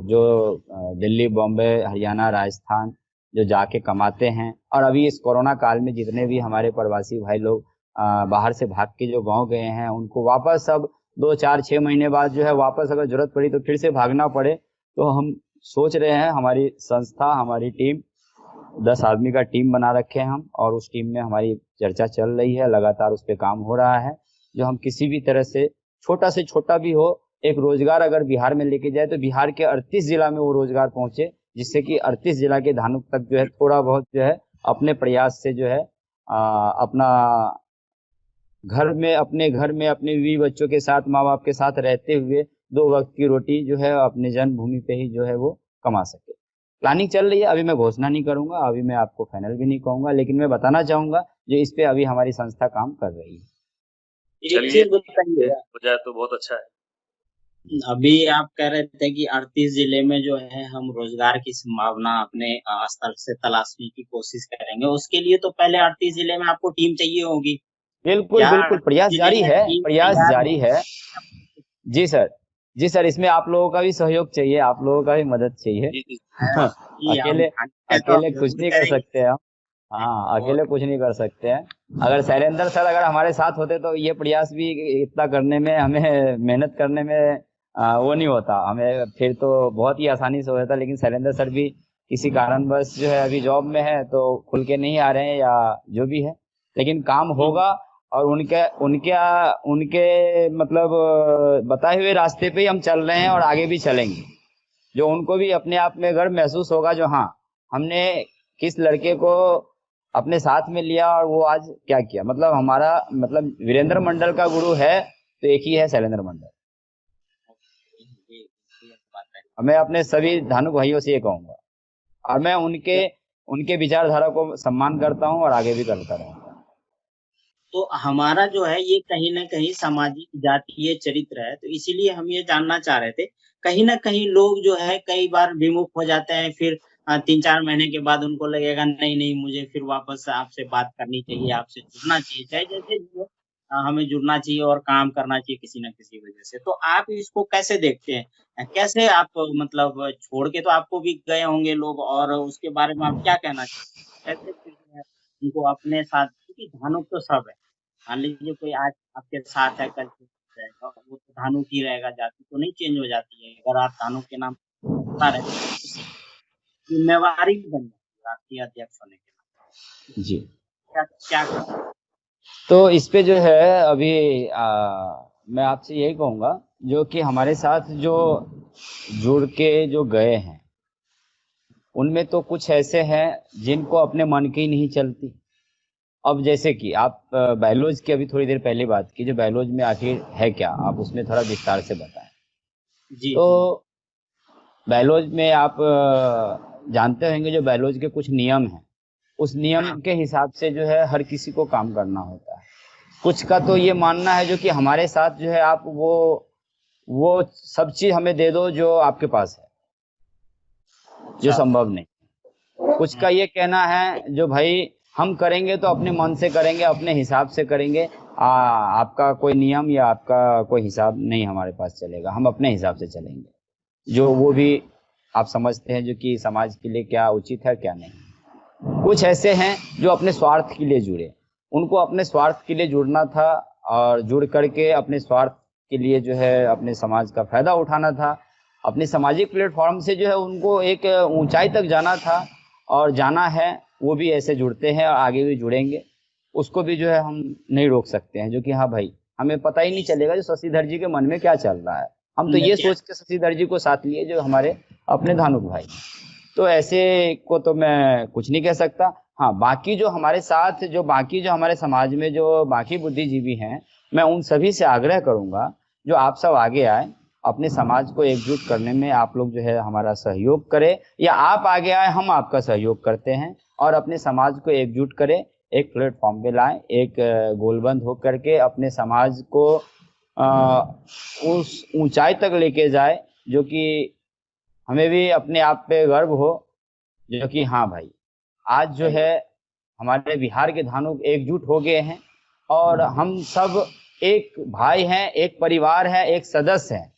[SPEAKER 2] जो दिल्ली, बॉम्बे, हरियाणा, राजस्थान जो जाके कमाते हैं, और अभी इस कोरोना काल में जितने भी हमारे प्रवासी भाई लोग बाहर से भाग के जो गांव गए हैं, उनको वापस अब 2, 4, 6 महीने बाद जो है वापस अगर जरूरत पड़ी तो फिर से भागना पड़े, तो हम सोच रहे हैं, हमारी संस्था, हमारी टीम 10 आदमी का टीम बना रखे हैं हम, और उस टीम में हमारी चर्चा चल रही है, लगातार उस पर काम हो रहा है, जो हम किसी भी तरह से छोटा भी हो एक रोजगार अगर बिहार में लेके जाए तो बिहार के 38 जिला में वो रोजगार पहुंचे, जिससे कि 38 जिला के धानुक तक जो है थोड़ा बहुत जो है अपने प्रयास से जो है अपना अपने घर में अपने बीवी बच्चों के साथ, माँ बाप के साथ रहते हुए 2 वक्त की रोटी जो है अपने जन्मभूमि पे ही जो है वो कमा सके। प्लानिंग चल रही है, अभी मैं घोषणा नहीं करूंगा, अभी मैं आपको फाइनल भी नहीं कहूंगा, लेकिन मैं बताना चाहूंगा जो इस पे अभी हमारी संस्था काम कर रही है।
[SPEAKER 1] एक चीज बताइए,
[SPEAKER 3] हो जाए तो बहुत अच्छा है।
[SPEAKER 1] अभी आप कह रहे थे कि 38 जिले में जो है हम रोजगार की संभावना अपने स्तर से तलाशने की कोशिश करेंगे। उसके लिए तो पहले 38 जिले में आपको टीम चाहिए होगी।
[SPEAKER 2] बिल्कुल
[SPEAKER 1] क्या
[SPEAKER 2] बिल्कुल,
[SPEAKER 1] 38
[SPEAKER 2] प्रयास
[SPEAKER 1] जिले
[SPEAKER 2] जारी
[SPEAKER 1] में
[SPEAKER 2] है,
[SPEAKER 1] टीम
[SPEAKER 2] प्रयास
[SPEAKER 1] तैयार
[SPEAKER 2] जारी
[SPEAKER 1] है?
[SPEAKER 2] है। जी सर, जी सर, इसमें आप लोगों का भी सहयोग चाहिए, आप लोगों का भी मदद चाहिए।
[SPEAKER 3] जी, जी।
[SPEAKER 1] जी,
[SPEAKER 2] अकेले
[SPEAKER 1] तो
[SPEAKER 2] अकेले कुछ
[SPEAKER 1] जरूर
[SPEAKER 2] नहीं कर
[SPEAKER 1] करेंगे।
[SPEAKER 2] सकते हम। हाँ, अकेले कुछ नहीं कर सकते हैं। अगर शैलेंद्र सर अगर हमारे साथ होते तो ये प्रयास भी इतना करने में, हमें मेहनत करने में वो नहीं होता, हमें फिर तो बहुत ही आसानी से हो जाता। लेकिन शैलेंद्र सर भी किसी कारणवश जो है अभी जॉब में है, तो खुल के नहीं आ रहे हैं या जो भी है, लेकिन काम होगा। और उनके उनके उनके मतलब बताए हुए रास्ते पे ही हम चल रहे हैं और आगे भी चलेंगे, जो उनको भी अपने आप में गर्व महसूस होगा, जो हाँ हमने किस लड़के को अपने साथ में लिया और वो आज क्या किया। मतलब हमारा मतलब वीरेंद्र मंडल का गुरु है तो एक ही है शैलेंद्र मंडल। मैं अपने सभी धानुक भाइयों से ये कहूंगा, और मैं उनके विचारधारा को सम्मान करता हूँ और आगे भी करता रहूंगा।
[SPEAKER 1] तो हमारा जो है ये कहीं न कहीं सामाजिक जातीय चरित्र है, तो इसीलिए हम ये जानना चाह रहे थे। कहीं न कहीं लोग जो है कई बार विमुख हो जाते हैं, फिर 3-4 महीने के बाद उनको लगेगा नहीं, मुझे फिर वापस आपसे बात करनी चाहिए, आपसे जुड़ना चाहिए, चाहे जैसे भी हो हमें जुड़ना चाहिए और काम करना चाहिए किसी न किसी वजह से। तो आप इसको कैसे देखते हैं? कैसे आप मतलब छोड़ के तो आपको भी गए होंगे लोग, और उसके बारे में आप क्या कहना चाहेंगे? कैसे फिर जो है उनको अपने साथ, क्योंकि धानुक तो सब है। मान लीजिए कोई आज आपके साथ है, कल चेंज हो जाएगा, वो तो धानुक ही रहेगा, जाति तो नहीं चेंज हो जाती है। अगर आप धानुक के नाम रखता रहे, तो जिम्मेवारी भी बन जाती है राष्ट्रीय अध्यक्ष होने के नाते।
[SPEAKER 2] जी,
[SPEAKER 1] क्या क्या कहें?
[SPEAKER 2] तो इस पे जो है अभी मैं आपसे यही कहूंगा जो कि हमारे साथ जो जुड़ के जो गए हैं, उनमें तो कुछ ऐसे हैं जिनको अपने मन की नहीं चलती। अब जैसे कि आप बहलोज की अभी थोड़ी देर पहले बात की, जो बहलोज में आखिर है क्या, आप उसमें थोड़ा विस्तार से बताएं।
[SPEAKER 1] जी
[SPEAKER 2] तो
[SPEAKER 1] जी।
[SPEAKER 2] बहलोज में आप जानते होंगे जो बहलोज के कुछ नियम हैं, उस नियम
[SPEAKER 1] हाँ।
[SPEAKER 2] के हिसाब से जो है हर किसी को काम करना होता है। कुछ का तो ये मानना है जो कि हमारे साथ जो है आप वो सब चीज हमें दे दो जो आपके पास है, जो
[SPEAKER 1] अच्छा।
[SPEAKER 2] संभव नहीं। कुछ का ये कहना है जो भाई हम करेंगे तो अपने मन से करेंगे, अपने हिसाब से करेंगे, आपका कोई नियम या आपका कोई हिसाब नहीं हमारे पास चलेगा, हम अपने हिसाब से चलेंगे, जो वो भी आप समझते हैं जो कि समाज के लिए क्या उचित है क्या नहीं। कुछ ऐसे हैं जो अपने स्वार्थ के लिए जुड़े, उनको अपने स्वार्थ के लिए जुड़ना था, और जुड़ करके अपने स्वार्थ के लिए जो है अपने समाज का फायदा उठाना था, अपने सामाजिक प्लेटफॉर्म से जो है उनको एक ऊंचाई तक जाना था और जाना है। वो भी ऐसे जुड़ते हैं और आगे भी जुड़ेंगे, उसको भी जो है हम नहीं रोक सकते हैं। जो कि हाँ भाई, हमें पता ही नहीं चलेगा जो शशिधर जी के मन में क्या चल रहा है, हम तो ये
[SPEAKER 1] देखिए।
[SPEAKER 2] सोच के शशिधर जी को साथ लिए जो हमारे अपने धानुक भाई। तो ऐसे को तो मैं कुछ नहीं कह सकता। हाँ, बाकी जो हमारे साथ जो बाकी जो हमारे समाज में जो बाकी बुद्धिजीवी हैं, मैं उन सभी से आग्रह करूंगा जो आप सब आगे आए, अपने समाज को एकजुट करने में आप लोग जो है हमारा सहयोग करें, या आप आगे आए हम आपका सहयोग करते हैं, और अपने समाज को एकजुट करें, एक प्लेटफॉर्म पे लाएं, एक गोलबंद हो करके अपने समाज को उस ऊंचाई तक लेके जाए जो कि हमें भी अपने आप पे गर्व हो। जो कि हाँ भाई, आज जो
[SPEAKER 1] सही
[SPEAKER 2] है
[SPEAKER 1] बात।
[SPEAKER 2] हमारे बिहार के धानुक एकजुट हो गए हैं, और हम सब एक भाई हैं, एक परिवार है, एक सदस्य हैं।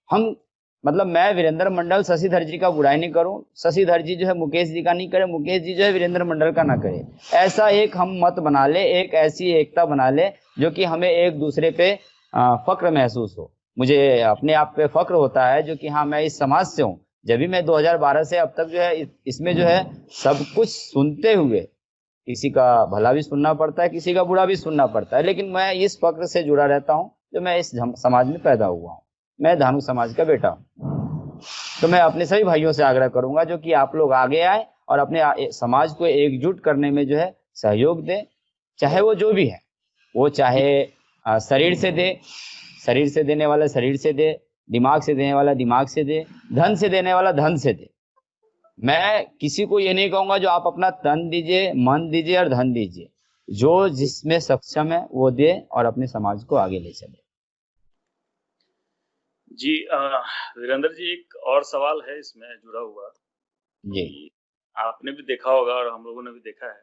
[SPEAKER 2] हम मतलब मैं वीरेंद्र मंडल शशिधर जी का बुराई नहीं करूं, शशिधर जी जो है मुकेश जी का नहीं करे, मुकेश जी जो है वीरेंद्र मंडल का ना करे। ऐसा एक हम मत बना ले, एक ऐसी एकता बना ले जो कि हमें एक दूसरे पे फक्र महसूस हो। मुझे अपने आप पे फक्र होता है जो कि हाँ, मैं इस समाज से हूँ। जब भी मैं 2012 से अब तक जो है इसमें जो है सब कुछ सुनते हुए, किसी का भला भी सुनना पड़ता है, किसी का बुरा भी सुनना पड़ता है, लेकिन मैं इस फक्र से जुड़ा रहता हूँ जो मैं इस समाज में पैदा हुआ हूँ, मैं धानुक समाज का बेटा हूँ। तो मैं अपने सभी भाइयों से आग्रह करूंगा जो कि आप लोग आगे आए और अपने समाज को एकजुट करने में जो है सहयोग दें, चाहे वो जो भी है, वो चाहे शरीर से दे, शरीर से देने वाला शरीर से दे, दिमाग से देने वाला दिमाग से दे, धन से देने वाला धन से दे। मैं किसी को ये नहीं कहूंगा जो आप अपना तन दीजिए, मन दीजिए और धन दीजिए, जो जिसमें सक्षम है वो दे और अपने समाज को आगे ले चले।
[SPEAKER 3] जी वीरेंद्र जी, एक और सवाल है इसमें जुड़ा हुआ
[SPEAKER 2] जी
[SPEAKER 3] कि आपने भी देखा होगा और हम लोगों ने भी देखा है।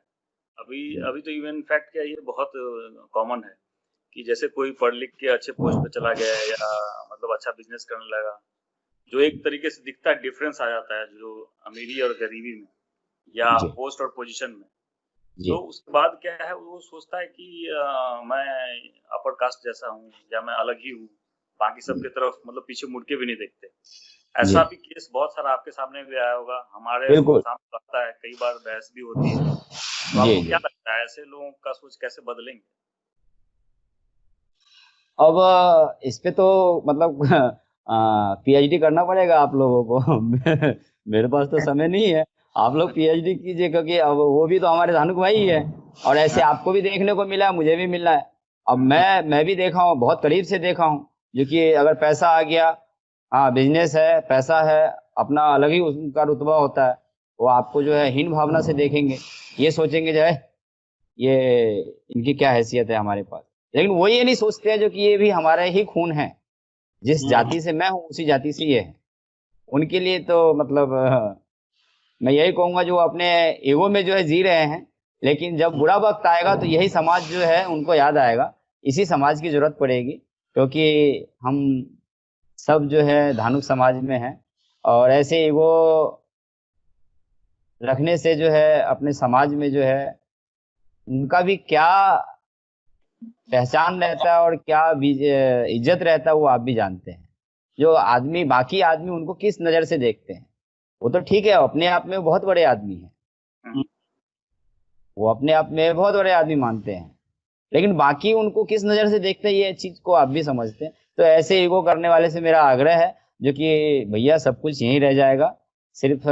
[SPEAKER 3] अभी अभी तो इवन फैक्ट क्या, ये बहुत कॉमन है कि जैसे कोई पढ़ लिख के अच्छे पोस्ट पे चला गया है या मतलब अच्छा बिजनेस करने लगा, जो एक तरीके से दिखता है, डिफरेंस आ जाता है जो अमीरी और गरीबी में या
[SPEAKER 2] जी
[SPEAKER 3] पोस्ट और पोजीशन में।
[SPEAKER 2] जी
[SPEAKER 3] तो उसके बाद क्या है, वो सोचता है कि मैं अपर कास्ट जैसा हूँ या मैं अलग ही हूँ, बाकी सबके तरफ मतलब पीछे मुड़ के भी नहीं देखते।
[SPEAKER 2] जी
[SPEAKER 3] ऐसा भी केस बहुत सारा आपके सामने भी आया होगा, हमारे
[SPEAKER 2] बिल्कुल।
[SPEAKER 3] सामने आता है, कई बार बहस भी होती है। तो
[SPEAKER 2] जी
[SPEAKER 3] आपको
[SPEAKER 2] जी।
[SPEAKER 3] क्या लगता है ऐसे लोगों का सोच कैसे बदलेंगे?
[SPEAKER 2] अब इस पे तो मतलब पीएचडी करना पड़ेगा आप लोगों को। मेरे पास तो समय नहीं है। आप लोग पीएचडी कीजिए, क्योंकि अब वो भी तो हमारे धानुक भाई ही है, और ऐसे आपको भी देखने को मिला है, मुझे भी मिला है। अब मैं भी देखा हूँ, बहुत करीब से देखा हूँ, जो कि अगर पैसा आ गया, हाँ बिजनेस है, पैसा है, अपना अलग ही उनका रुतबा होता है, वो आपको जो है हीन भावना से देखेंगे, ये सोचेंगे जो है ये इनकी क्या हैसियत है हमारे पास। लेकिन वो ये नहीं सोचते हैं जो कि ये भी हमारे ही खून है, जिस जाति से मैं हूँ उसी जाति से ये है। उनके लिए तो मतलब मैं यही कहूंगा जो अपने ईगो में जो है जी रहे हैं, लेकिन जब बुरा वक्त आएगा तो यही समाज जो है उनको याद आएगा, इसी समाज की जरूरत पड़ेगी, क्योंकि हम सब जो है धानुक समाज में हैं। और ऐसे ईगो रखने से जो है अपने समाज में जो है उनका भी क्या पहचान रहता है और क्या इज्जत रहता है, वो आप भी जानते हैं। जो आदमी, बाकी आदमी उनको किस नजर से देखते हैं, वो तो ठीक है, अपने आप में बहुत बड़े आदमी हैं,
[SPEAKER 3] हम्म,
[SPEAKER 2] वो अपने आप में बहुत बड़े आदमी मानते हैं, लेकिन बाकी उनको किस नजर से देखते हैं ये चीज को आप भी समझते हैं। तो ऐसे ईगो करने वाले से मेरा आग्रह है, जो कि भैया सब कुछ यहीं रह जाएगा, सिर्फ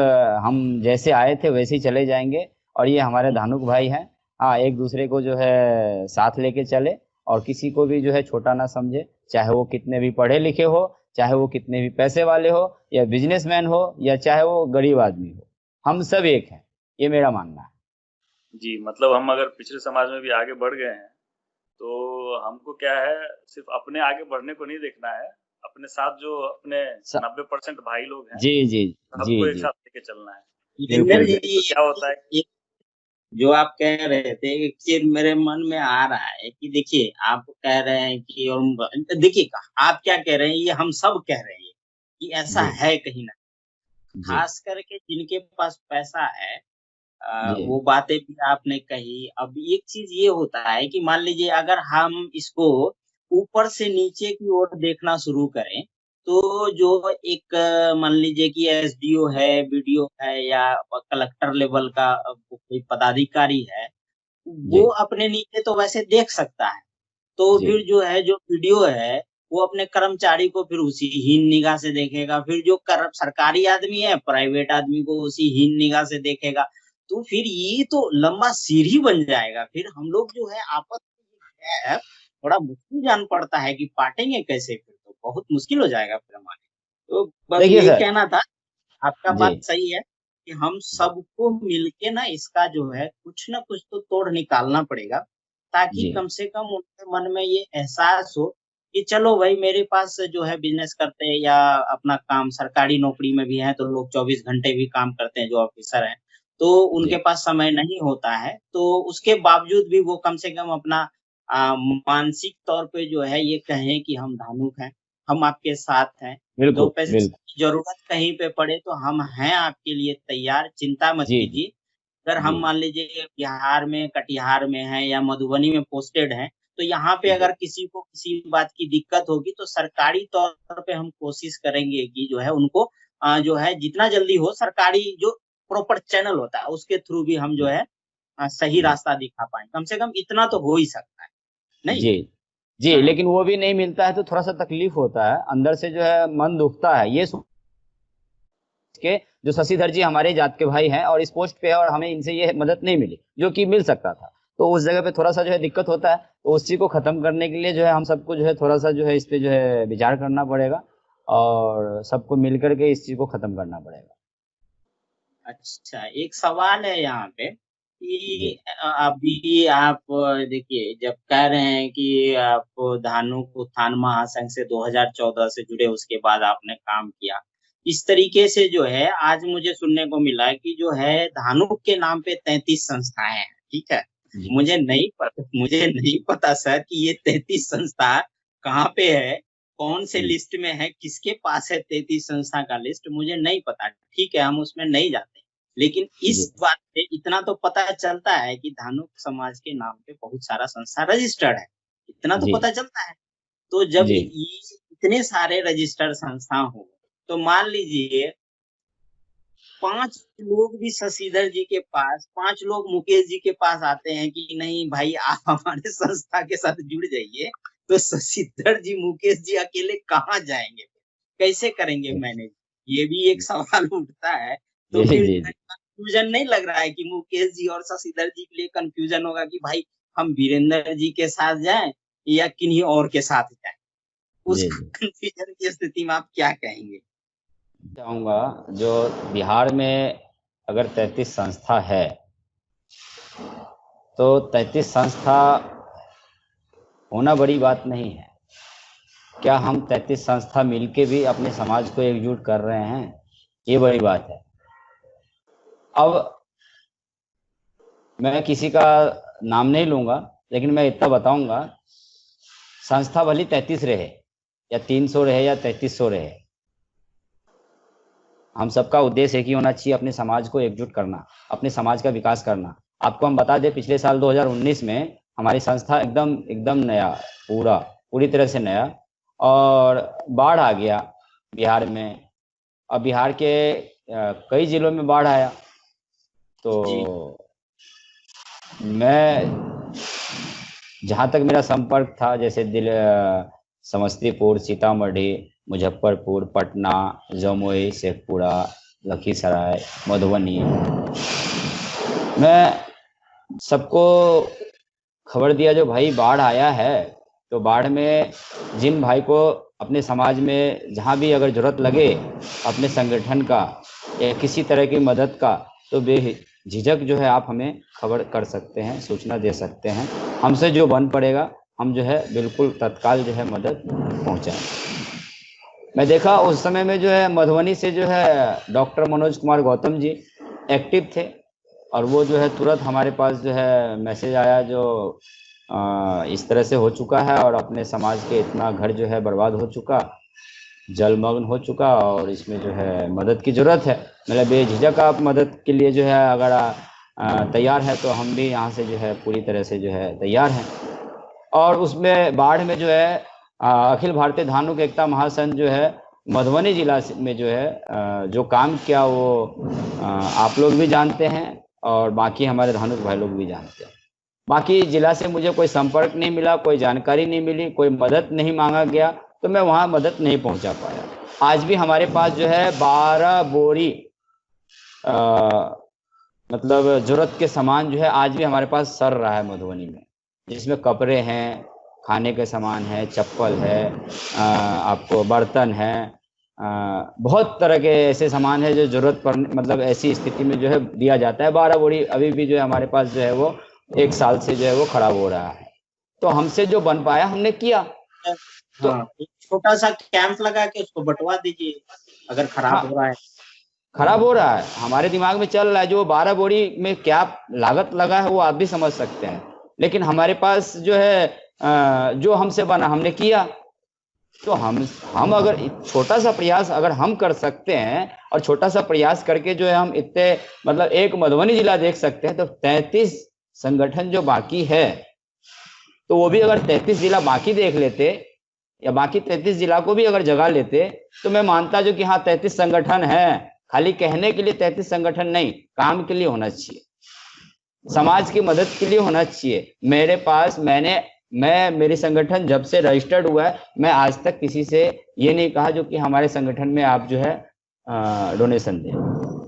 [SPEAKER 2] हम जैसे आए थे वैसे ही चले जाएंगे। और ये हमारे धानुक भाई हैं, हाँ, एक दूसरे को जो है साथ लेके चले, और किसी को भी जो है छोटा ना समझे, चाहे वो कितने भी पढ़े लिखे हो, चाहे वो कितने भी पैसे वाले हो, या बिजनेसमैन हो, या चाहे वो गरीब आदमी हो, हम सब एक हैं, ये मेरा मानना है।
[SPEAKER 3] जी, मतलब हम अगर पिछड़े समाज में भी आगे बढ़ गए हैं, तो हमको क्या है, सिर्फ अपने आगे बढ़ने को नहीं देखना है, अपने साथ जो अपने
[SPEAKER 2] स-
[SPEAKER 3] 90% भाई लोग हैं,
[SPEAKER 2] जी जी जी
[SPEAKER 3] सबको एक
[SPEAKER 2] जी,
[SPEAKER 3] साथ लेके चलना है।
[SPEAKER 1] वीरेंद्र
[SPEAKER 2] बिल्कुल
[SPEAKER 1] जी,
[SPEAKER 2] बिल्कुल।
[SPEAKER 3] तो क्या होता है,
[SPEAKER 1] एक जो आप कह रहे थे, एक चीज मेरे मन में आ रहा है कि देखिए, आप कह रहे हैं कि और देखिए, आप क्या कह रहे हैं, ये हम सब कह रहे हैं कि ऐसा
[SPEAKER 2] जी
[SPEAKER 1] है कहीं ना,
[SPEAKER 2] जी
[SPEAKER 1] खास करके जिनके पास पैसा है।
[SPEAKER 2] जी
[SPEAKER 1] वो बातें भी आपने कही। अब एक चीज ये होता है कि मान लीजिए अगर हम इसको ऊपर से नीचे की ओर देखना शुरू करें, तो जो एक मान लीजिए कि एसडीओ है, बीडीओ है, या कलेक्टर लेवल का कोई पदाधिकारी है, वो
[SPEAKER 2] जी
[SPEAKER 1] अपने नीचे तो वैसे देख सकता है। तो
[SPEAKER 2] जी
[SPEAKER 1] फिर जो है, जो वीडियो है, वो अपने कर्मचारी को फिर उसी हीन निगाह से देखेगा। फिर जो कर सरकारी आदमी है, प्राइवेट आदमी को उसी हीन निगाह से देखेगा। तो फिर ये तो लंबा सीढ़ी बन जाएगा। फिर हम लोग जो है आपस में है, बड़ा मुश्किल जान पड़ता है कि पाटेंगे कैसे, फिर तो बहुत मुश्किल हो जाएगा फिर हमारे। तो बस
[SPEAKER 2] देखिए
[SPEAKER 1] यही
[SPEAKER 2] सर।
[SPEAKER 1] कहना था। आपका
[SPEAKER 2] जी
[SPEAKER 1] बात सही है कि हम
[SPEAKER 2] जी
[SPEAKER 1] सबको मिलके ना इसका जो है कुछ ना कुछ तो तोड़ निकालना पड़ेगा, ताकि
[SPEAKER 2] जी
[SPEAKER 1] कम से कम उनके मन में ये एहसास हो कि चलो भाई, मेरे पास जो है बिजनेस करते हैं या अपना काम, सरकारी नौकरी में भी है तो लोग 24 घंटे भी काम करते हैं जो ऑफिसर हैं, तो उनके
[SPEAKER 2] जी
[SPEAKER 1] पास समय नहीं होता है। तो उसके बावजूद भी वो कम से कम अपना मानसिक तौर पे जो है ये कहें कि हम धानुक हैं, हम आपके साथ हैं। दो
[SPEAKER 2] बिल्कुल
[SPEAKER 1] पैसे
[SPEAKER 2] बिल्कुल।
[SPEAKER 1] की ज़रूरत कहीं पे पड़े तो हम हैं आपके लिए तैयार, चिंता मत
[SPEAKER 2] जी जी
[SPEAKER 1] कीजिए। अगर
[SPEAKER 2] जी
[SPEAKER 1] हम मान लीजिए बिहार में, कटिहार में हैं या मधुबनी में पोस्टेड हैं, तो यहाँ पे
[SPEAKER 2] जी
[SPEAKER 1] अगर किसी को किसी बात की दिक्कत होगी तो सरकारी तौर पे हम कोशिश करेंगे कि जो है उनको जो है जितना जल्दी हो, सरकारी जो प्रॉपर चैनल होता है उसके थ्रू भी हम जो
[SPEAKER 2] जी
[SPEAKER 1] है सही
[SPEAKER 2] जी
[SPEAKER 1] रास्ता दिखा पाएँ। कम से कम इतना तो हो ही सकता है, नहीं?
[SPEAKER 2] जी जी,
[SPEAKER 1] हाँ,
[SPEAKER 2] लेकिन वो भी नहीं मिलता है तो थोड़ा सा तकलीफ होता है, अंदर से जो है मन दुखता है, ये सोच के जो शशिधर जी हमारे जात के भाई हैं और इस पोस्ट पे है, और हमें इनसे ये मदद नहीं मिली जो कि मिल सकता था, तो उस जगह पे थोड़ा सा जो है दिक्कत होता है। तो उस चीज को खत्म करने के लिए जो है हम सबको जो है थोड़ा सा जो है इस पे जो है विचार करना पड़ेगा, और सबको मिल करके इस चीज को खत्म करना पड़ेगा।
[SPEAKER 1] अच्छा, एक सवाल है यहाँ पे
[SPEAKER 2] जी
[SPEAKER 1] कि अभी आप देखिए, जब कह रहे हैं कि आप धानुक उत्थान महासंघ से 2014 से जुड़े, उसके बाद आपने काम किया। इस तरीके से जो है आज मुझे सुनने को मिला कि जो है धानुक के नाम पे 33 संस्थाएँ हैं, ठीक है?
[SPEAKER 2] जी
[SPEAKER 1] मुझे नहीं पता सर कि ये 33 संस्था कहाँ पे है, कौन से
[SPEAKER 2] जी
[SPEAKER 1] लिस्ट में है, किसके पास है 33 संस्था का लिस्ट, मुझे नहीं पता। ठीक है, हम उसमें नहीं जाते। लेकिन इस
[SPEAKER 2] जी
[SPEAKER 1] बात से इतना तो पता चलता है कि धानुक समाज के नाम पे बहुत सारा संस्था रजिस्टर्ड है, इतना तो
[SPEAKER 2] जी
[SPEAKER 1] पता चलता है। तो जब
[SPEAKER 2] जी
[SPEAKER 1] ये इतने सारे रजिस्टर्ड संस्था हो, तो मान लीजिए 5 लोग भी शशिधर जी के पास, 5 लोग मुकेश जी के पास आते हैं कि नहीं भाई, आप हमारे संस्था के साथ जुड़ जाइए, तो शशिधर जी, मुकेश जी अकेले कहाँ जाएंगे, कैसे करेंगे
[SPEAKER 2] जी
[SPEAKER 1] मैनेज? ये भी एक सवाल उठता है।
[SPEAKER 2] जी
[SPEAKER 1] तो
[SPEAKER 2] जी
[SPEAKER 1] फिर
[SPEAKER 2] जी जी
[SPEAKER 1] कंफ्यूजन नहीं लग रहा है कि मुकेश जी और शशिधर जी के लिए कंफ्यूजन होगा कि भाई, हम वीरेंद्र जी के साथ जाएं या किन्हीं और के साथ जाएं? उस
[SPEAKER 2] जी जी।
[SPEAKER 1] कंफ्यूजन की स्थिति में आप क्या कहेंगे?
[SPEAKER 2] चाहूँगा, जो बिहार में अगर 33 संस्था है, तो 33 संस्था होना बड़ी बात नहीं है। क्या हम 33 संस्था मिलके भी अपने समाज को एकजुट कर रहे हैं, ये बड़ी बात है। अब मैं किसी का नाम नहीं लूंगा, लेकिन मैं इतना बताऊंगा, संस्था भली 33 रहे या 300 रहे या 3300 रहे, हम सबका उद्देश्य एक ही होना चाहिए, अपने समाज को एकजुट करना, अपने समाज का विकास करना। आपको हम बता दें, पिछले साल 2019 में हमारी संस्था एकदम एकदम नया, पूरी तरह से नया, और बाढ़ आ गया बिहार में। अब बिहार के कई जिलों में बाढ़ आया,
[SPEAKER 1] जी,
[SPEAKER 2] तो मैं, जहाँ तक मेरा संपर्क था, जैसे समस्तीपुर, सीतामढ़ी, मुजफ्फरपुर, पटना, जमुई, शेखपुरा, लखीसराय, मधुबनी। मैं सबको खबर दिया जो भाई बाढ़ आया है, तो बाढ़ में जिन भाई को अपने समाज में जहाँ भी अगर जरूरत लगे अपने संगठन का या किसी तरह की मदद का, तो बेझिझक जो है आप हमें खबर कर सकते हैं, सूचना दे सकते हैं। हमसे जो बन पड़ेगा हम जो है बिल्कुल तत्काल जो है मदद पहुंचाएं। मैं देखा उस समय में जो है मधुबनी से जो है डॉक्टर मनोज कुमार गौतम जी एक्टिव थे, और वो जो है तुरंत हमारे पास जो है मैसेज आया जो इस तरह से हो चुका है और अपने समाज के इतना घर जो है बर्बाद हो चुका, जलमग्न हो चुका, और इसमें जो है मदद की ज़रूरत है। मतलब बेझिझक आप मदद के लिए जो है अगर तैयार है तो हम भी यहाँ से जो है पूरी तरह से जो है तैयार हैं। और उसमें बाढ़ में जो है अखिल भारतीय धानुक एकता महासंघ जो है मधुबनी जिला में जो है जो काम किया वो आप लोग भी जानते हैं और बाकी हमारे धानुक भाई लोग भी जानते हैं। बाकी जिला से मुझे कोई संपर्क नहीं मिला, कोई जानकारी नहीं मिली, कोई मदद नहीं मांगा गया, तो मैं वहाँ मदद नहीं पहुँचा पाया। आज भी हमारे पास जो है 12 बोरी मतलब जरूरत के सामान जो है आज भी हमारे पास सर रहा है मधुबनी में, जिसमें कपड़े हैं, खाने के सामान है, चप्पल है, आपको बर्तन है, बहुत तरह के ऐसे सामान है जो जरूरत पर मतलब ऐसी स्थिति में जो है दिया जाता है। 12 बोरी अभी भी जो है हमारे पास जो है वो 1 साल से जो है वो खराब हो रहा है, तो हमसे जो बन पाया हमने किया।
[SPEAKER 1] तो एक छोटा सा कैंप लगा के उसको बंटवा दीजिए अगर खराब हो रहा है।
[SPEAKER 2] खराब हो रहा है, हमारे दिमाग में चल रहा है जो 12 बोरी में क्या लागत लगा है वो आप भी समझ सकते हैं, लेकिन हमारे पास जो है जो हमसे बना हमने किया। तो हम अगर छोटा सा प्रयास अगर हम कर सकते हैं और छोटा सा प्रयास करके जो है हम इतने मतलब एक मधुबनी जिला देख सकते हैं, तो 33 संगठन जो बाकी है, तो वो भी अगर 33 जिला बाकी देख लेते या बाकी 33 जिला को भी अगर जगा लेते, तो मैं मानता जो कि हाँ 33 संगठन है, खाली कहने के लिए 33 संगठन नहीं, काम के लिए होना चाहिए, समाज की मदद के लिए होना चाहिए। मेरे पास मैं मेरे संगठन जब से रजिस्टर्ड हुआ है, मैं आज तक किसी से ये नहीं कहा जो कि हमारे संगठन में आप जो है डोनेशन दें,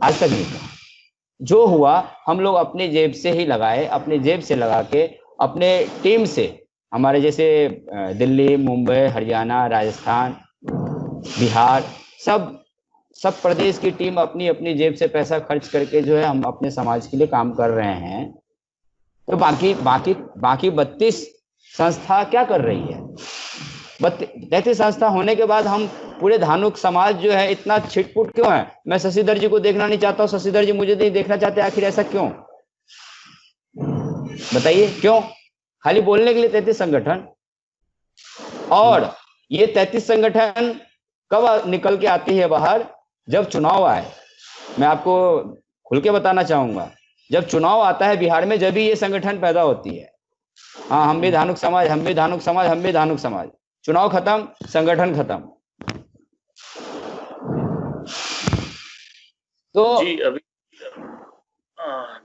[SPEAKER 2] आज तक नहीं कहा। जो हुआ हम लोग अपने जेब से ही लगाए, अपने जेब से लगा के अपने टीम से, हमारे जैसे दिल्ली, मुंबई, हरियाणा, राजस्थान, बिहार, सब प्रदेश की टीम अपनी अपनी जेब से पैसा खर्च करके जो है हम अपने समाज के लिए काम कर रहे हैं। तो बाकी 32 संस्था क्या कर रही है? 33 संस्था होने के बाद हम पूरे धानुक समाज जो है इतना छिटपुट क्यों है? मैं शशिधर जी को देखना नहीं चाहता हूँ, शशिधर जी मुझे नहीं देखना चाहते, आखिर ऐसा क्यों? बताइए क्यों? खाली बोलने के लिए 33 संगठन। और ये 33 संगठन कब निकल के आती है बाहर? जब चुनाव आए। मैं आपको खुल के बताना चाहूंगा, जब चुनाव आता है बिहार में, जब भी ये संगठन पैदा होती है। हाँ, हम भी धानुक समाज, हम भी धानुक समाज, हम भी धानुक समाज। चुनाव खत्म, संगठन खत्म। तो
[SPEAKER 3] जी अभी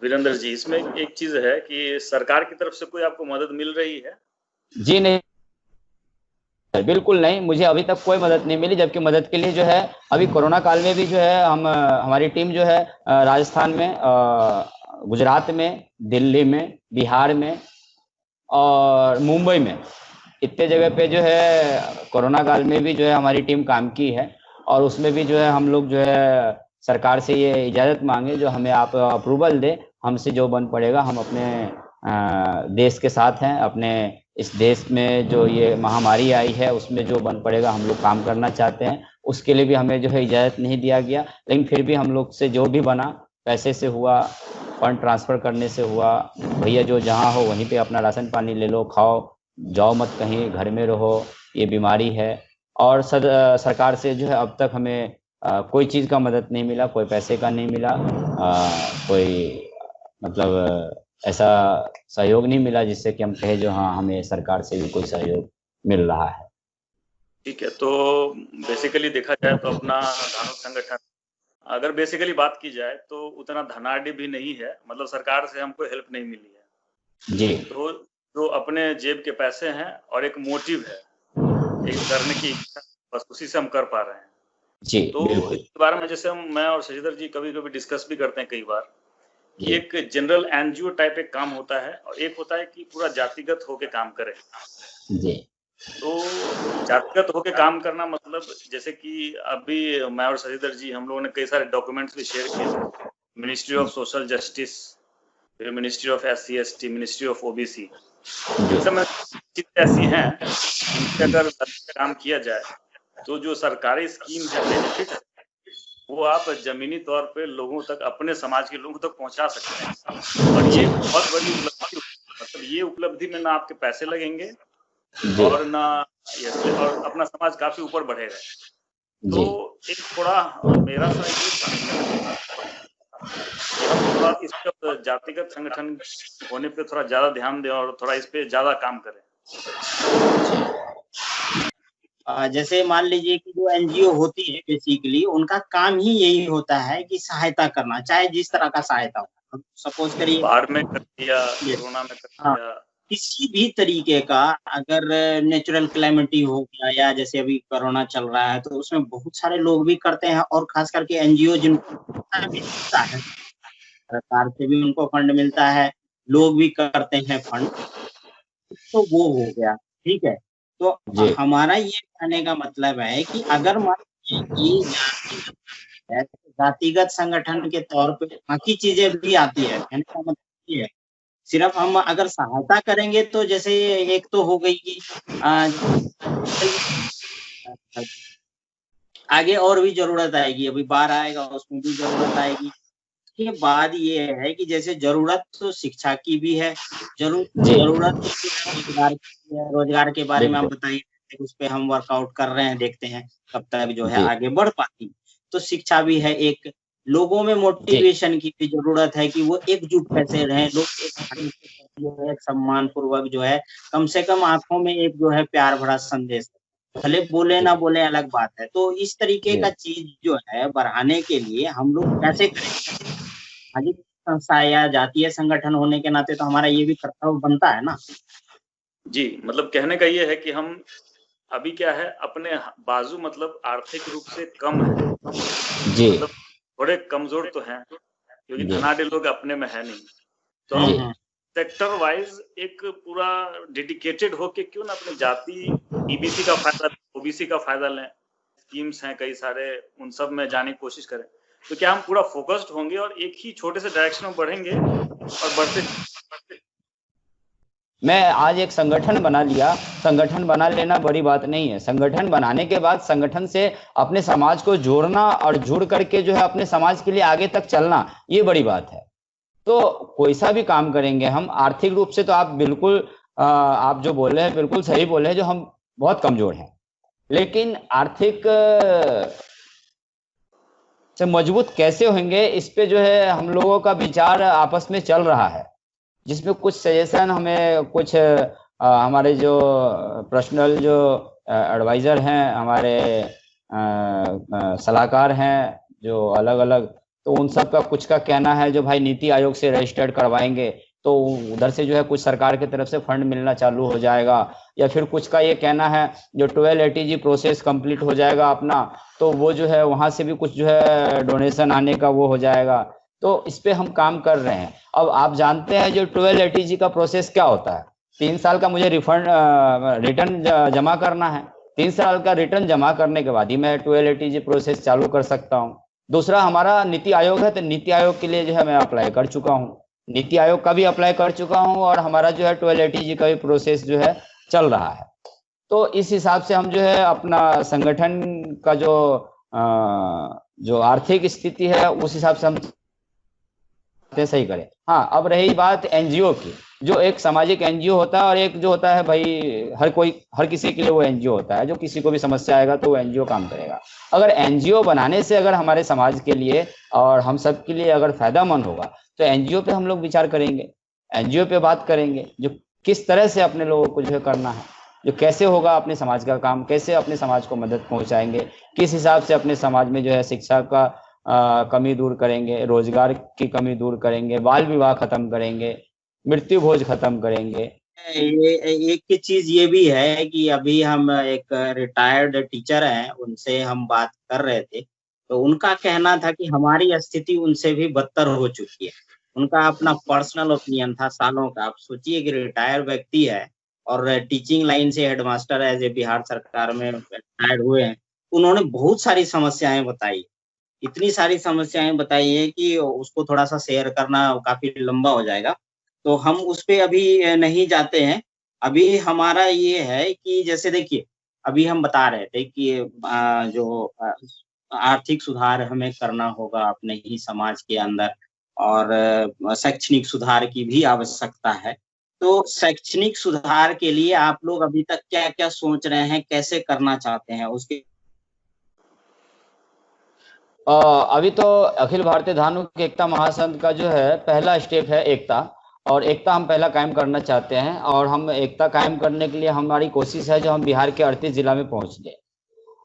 [SPEAKER 3] वीरेंद्र जी, इसमें एक चीज है कि सरकार की तरफ से कोई आपको मदद मिल रही है?
[SPEAKER 2] जी नहीं, बिल्कुल नहीं, मुझे अभी तक कोई मदद नहीं मिली। जबकि मदद के लिए जो है अभी कोरोना काल में भी जो है हमारी टीम जो है राजस्थान में, गुजरात में, दिल्ली में, बिहार में और मुंबई में, इतने जगह पे जो है कोरोना काल में भी जो है हमारी टीम काम की है। और उसमें भी जो है हम लोग जो है सरकार से ये इजाज़त मांगे जो हमें आप अप्रूवल दे, हमसे जो बन पड़ेगा हम अपने देश के साथ हैं, अपने इस देश में जो ये महामारी आई है उसमें जो बन पड़ेगा हम लोग काम करना चाहते हैं। उसके लिए भी हमें जो है इजाज़त नहीं दिया गया, लेकिन फिर भी हम लोग से जो भी बना, पैसे से हुआ, फंड ट्रांसफ़र करने से हुआ, भैया जो जहाँ हो वहीं पे अपना राशन पानी ले लो, खाओ, जाओ मत कहीं, घर में रहो, ये बीमारी है। और सरकार से जो है अब तक हमें कोई चीज़ का मदद नहीं मिला, कोई पैसे का नहीं मिला, कोई मतलब ऐसा सहयोग नहीं मिला जिससे कि हम कहे जो हाँ हमें सरकार से भी कोई सहयोग मिल रहा है।
[SPEAKER 3] ठीक है, तो बेसिकली देखा जाए तो अपना धानुक संगठन, अगर बेसिकली बात की जाए तो उतना धनाढ़ भी नहीं है, मतलब सरकार से हमको हेल्प नहीं मिली है
[SPEAKER 2] जी।
[SPEAKER 3] तो जो अपने जेब के पैसे हैं और एक मोटिव है एक करने की इच्छा, बस उसी से हम कर पा रहे हैं।
[SPEAKER 2] जी
[SPEAKER 3] तो
[SPEAKER 2] बिल्कुल।
[SPEAKER 3] इसके बारे में जैसे मैं और शशिधर जी कभी-कभी डिस्कस भी करते हैं कई बार कि
[SPEAKER 2] जी
[SPEAKER 3] एक जनरल एनजीओ टाइप एक काम होता है और एक होता है कि पूरा जातिगत होके काम करे।
[SPEAKER 2] जी
[SPEAKER 3] तो जातिगत होके काम करना मतलब जैसे कि अभी मैं और शशिधर जी हम लोगों ने कई सारे डॉक्यूमेंट्स भी शेयर किए, मिनिस्ट्री ऑफ सोशल जस्टिस, फिर ministry of SC/ST, ministry of OBC। इन सब में चीजें ऐसी हैं इन पे अगर काम किया जाए तो जो सरकारी स्कीम है, बेनिफिट, वो आप जमीनी तौर पे लोगों तक, अपने समाज के लोगों तक पहुंचा सकते हैं। और ये बहुत बड़ी उपलब्धि, मतलब ये उपलब्धि में ना आपके पैसे लगेंगे
[SPEAKER 2] जी
[SPEAKER 3] और ना और अपना समाज काफी ऊपर बढ़ेगा। तो
[SPEAKER 2] जी
[SPEAKER 3] एक थोड़ा मेरा सा ये कि हम थोड़ा इस पर जातिगत संगठन होने पे थोड़ा ज्यादा ध्यान दें और थोड़ा इस पे ज्यादा काम करें।
[SPEAKER 1] जैसे मान लीजिए कि जो एनजीओ होती है बेसिकली उनका काम ही यही होता है कि सहायता करना, चाहे जिस तरह का सहायता हो। सपोज करिए
[SPEAKER 3] बाढ़ में कर दिया, कोरोना में कर
[SPEAKER 1] हाँ,
[SPEAKER 3] दिया,
[SPEAKER 1] किसी भी तरीके का, अगर नेचुरल कैलेमिटी हो गया या जैसे अभी कोरोना चल रहा है तो उसमें बहुत सारे लोग भी करते हैं, और खास करके एनजीओ जिनको मिलता है, सरकार से भी उनको फंड मिलता है, लोग भी करते हैं फंड, तो वो हो गया। ठीक है, तो
[SPEAKER 2] जी
[SPEAKER 1] हमारा ये कहने का मतलब है कि अगर मान लीजिए कि जातिगत संगठन के तौर पे बाकी चीजें भी आती है, कहने का मतलब ये है सिर्फ हम अगर सहायता करेंगे तो जैसे एक तो हो गई कि आगे और भी जरूरत आएगी, अभी बाढ़ आएगा उसमें भी जरूरत आएगी। के बाद ये है कि जैसे जरूरत तो शिक्षा की भी है,
[SPEAKER 2] जी
[SPEAKER 1] जरूरत रोजगार की है, रोजगार के बारे में आप
[SPEAKER 2] बिल्कुल
[SPEAKER 1] बताइए, उस पे हम वर्कआउट कर रहे हैं, देखते हैं कब तक जो है
[SPEAKER 2] जी
[SPEAKER 1] आगे बढ़ पाती। तो शिक्षा भी है एक, लोगों में
[SPEAKER 2] जी
[SPEAKER 1] मोटिवेशन की भी जरूरत है कि वो एकजुट कैसे रहें, लोग जो है सम्मान पूर्वक जो है, कम से कम आंखों में एक जो है प्यार भरा संदेश, भले बोले
[SPEAKER 2] जी
[SPEAKER 1] ना बोले अलग बात है। तो इस तरीके
[SPEAKER 2] जी
[SPEAKER 1] का चीज जो है बढ़ाने के लिए हम लोग कैसे करें, सामाजिक संस्था या जातीय संगठन होने के नाते तो हमारा ये भी कर्तव्य बनता है ना।
[SPEAKER 3] जी, मतलब कहने का ये है कि हम अभी क्या है, अपने बाजू मतलब आर्थिक रूप से कम है,
[SPEAKER 2] जी
[SPEAKER 3] मतलब थोड़े कमजोर तो हैं क्योंकि
[SPEAKER 2] जी
[SPEAKER 3] धनाढ़ लोग अपने में है नहीं। तो
[SPEAKER 1] हम्म
[SPEAKER 3] हम
[SPEAKER 2] जी
[SPEAKER 3] सेक्टर वाइज एक पूरा डेडिकेटेड होके क्यों ना अपने जाति, ईबीसी का फायदा, ओबीसी का फायदा लें, स्कीम्स हैं कई सारे, उन सब में जाने की कोशिश करें। तो क्या हम पूरा फोकस्ड होंगे और एक ही छोटे से डायरेक्शन में बढ़ेंगे और बढ़ते
[SPEAKER 2] मैं आज एक संगठन बना लिया, संगठन बना लेना बड़ी बात नहीं है। संगठन बनाने के बाद संगठन से अपने समाज को जोड़ना और जुड़ करके जो है अपने समाज के लिए आगे तक चलना, ये बड़ी बात है। तो कोई सा भी काम करेंगे हम, आर्थिक रूप से तो आप बिल्कुल आप जो बोल रहे हैं बिल्कुल सही बोल रहे हैं, जो हम बहुत कमजोर हैं, लेकिन आर्थिक से मजबूत कैसे होंगे, इस पे जो है हम लोगों का विचार आपस में चल रहा है, जिसमें कुछ सजेशन हमें कुछ हमारे जो पर्सनल जो एडवाइजर हैं, हमारे सलाहकार हैं जो अलग अलग, तो उन सब का कुछ का कहना है जो भाई नीति आयोग से रजिस्टर्ड करवाएंगे तो उधर से जो है कुछ सरकार की तरफ से फंड मिलना चालू हो जाएगा, या फिर कुछ का ये कहना है जो 12 ATG प्रोसेस कंप्लीट हो जाएगा अपना, तो वो जो है वहां से भी कुछ जो है डोनेशन आने का वो हो जाएगा। तो इस पे हम काम कर रहे हैं। अब आप जानते हैं जो 12 ATG का प्रोसेस क्या होता है, 3 साल का मुझे रिटर्न जमा करना है, 3 साल का रिटर्न जमा करने के बाद ही मैं 12 ATG प्रोसेस चालू कर सकता हूँ। दूसरा हमारा नीति आयोग है, तो नीति आयोग के लिए जो है मैं अप्लाई कर चुका हूँ, नीति आयोग का भी अप्लाई कर चुका हूँ, और हमारा जो है 12 ATG का भी प्रोसेस जो है चल रहा है। तो इस हिसाब से हम जो है अपना संगठन का जो आर्थिक स्थिति है उस हिसाब से हम सही करें। हाँ, अब रही बात एनजीओ की, जो एक सामाजिक एनजीओ होता है और एक जो होता है भाई हर किसी के लिए वो एनजीओ होता है, जो किसी को भी समस्या आएगा तो वो एनजीओ काम करेगा। अगर एनजीओ बनाने से अगर हमारे समाज के लिए और हम सब के लिए अगर फायदामंद होगा तो एनजीओ पे हम लोग विचार करेंगे, एनजीओ पे बात करेंगे, जो किस तरह से अपने लोगों को जो है करना है, जो कैसे होगा अपने समाज का काम, कैसे अपने समाज को मदद पहुंचाएंगे, किस हिसाब से अपने समाज में जो है शिक्षा का कमी दूर करेंगे, रोजगार की कमी दूर करेंगे, बाल विवाह खत्म करेंगे, मृत्यु भोज खत्म करेंगे,
[SPEAKER 1] ये एक चीज ये भी है कि अभी हम एक रिटायर्ड टीचर हैं, उनसे हम बात कर रहे थे, तो उनका कहना था कि हमारी स्थिति उनसे भी बदतर हो चुकी है। उनका अपना पर्सनल ओपिनियन था सालों का। आप सोचिए कि रिटायर व्यक्ति है और टीचिंग लाइन से हेडमास्टर एज ए बिहार सरकार में रिटायर्ड हुए हैं। उन्होंने बहुत सारी समस्याएं बताई, इतनी सारी समस्याएं बताई है कि उसको थोड़ा-सा शेयर करना काफ़ी लंबा हो जाएगा। तो हम उस पे अभी नहीं जाते हैं। अभी हमारा ये है कि जैसे देखिए, अभी हम बता रहे थे कि आर्थिक सुधार हमें करना होगा अपने ही समाज के अंदर और शैक्षणिक सुधार की भी आवश्यकता है। तो शैक्षणिक सुधार के लिए आप लोग अभी तक क्या-क्या सोच रहे हैं? कैसे करना चाहते हैं? उसके
[SPEAKER 2] अभी तो अखिल भारतीय धानुक एकता महासंघ का जो है पहला स्टेप है एकता, और एकता हम पहला कायम करना चाहते हैं। और हम एकता कायम करने के लिए हमारी कोशिश है जो हम बिहार के 38 जिला में पहुंच गए।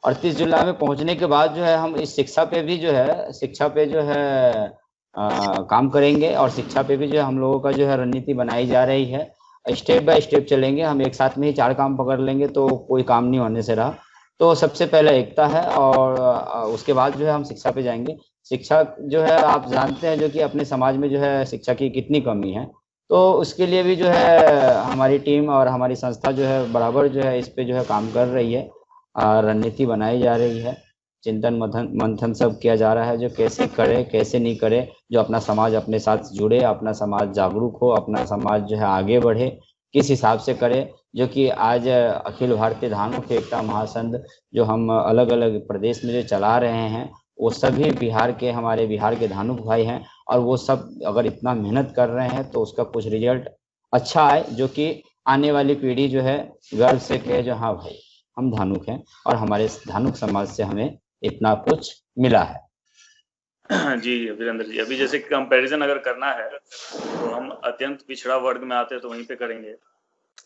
[SPEAKER 2] 38 जिला में पहुंचने के बाद जो है हम इस शिक्षा पे भी जो है काम करेंगे, और शिक्षा पे भी जो है हम लोगों का जो है रणनीति बनाई जा रही है। स्टेप बाय स्टेप चलेंगे, हम एक साथ में ही 4 काम पकड़ लेंगे तो कोई काम नहीं होने से रहा। तो सबसे पहले एकता है, और उसके बाद जो है हम शिक्षा पे जाएंगे। शिक्षा जो है आप जानते हैं जो कि अपने समाज में जो है शिक्षा की कितनी कमी है, तो उसके लिए भी जो है हमारी टीम और हमारी संस्था जो है बराबर जो है इस पे जो है काम कर रही है। रणनीति बनाई जा रही है, चिंतन मंथन सब किया जा रहा है जो कैसे करे कैसे नहीं करे, जो अपना समाज अपने साथ जुड़े, अपना समाज जागरूक हो, अपना समाज जो है आगे बढ़े, किस हिसाब से करे। जो कि आज अखिल भारतीय धानुक एकता महासंघ जो हम अलग अलग प्रदेश में जो चला रहे हैं, वो सभी बिहार के हमारे बिहार के धानुक भाई हैं, और वो सब अगर इतना मेहनत कर रहे हैं तो उसका कुछ रिजल्ट अच्छा आए, जो कि आने वाली पीढ़ी जो है गर्व से कहे जो हाँ भाई हम धानुक हैं और हमारे धानुक समाज से हमें इतना कुछ मिला है।
[SPEAKER 3] जी वीरेंद्र जी, अभी जैसे कंपैरिजन अगर करना है तो हम अत्यंत पिछड़ा वर्ग में आते हैं तो वहीं पे करेंगे।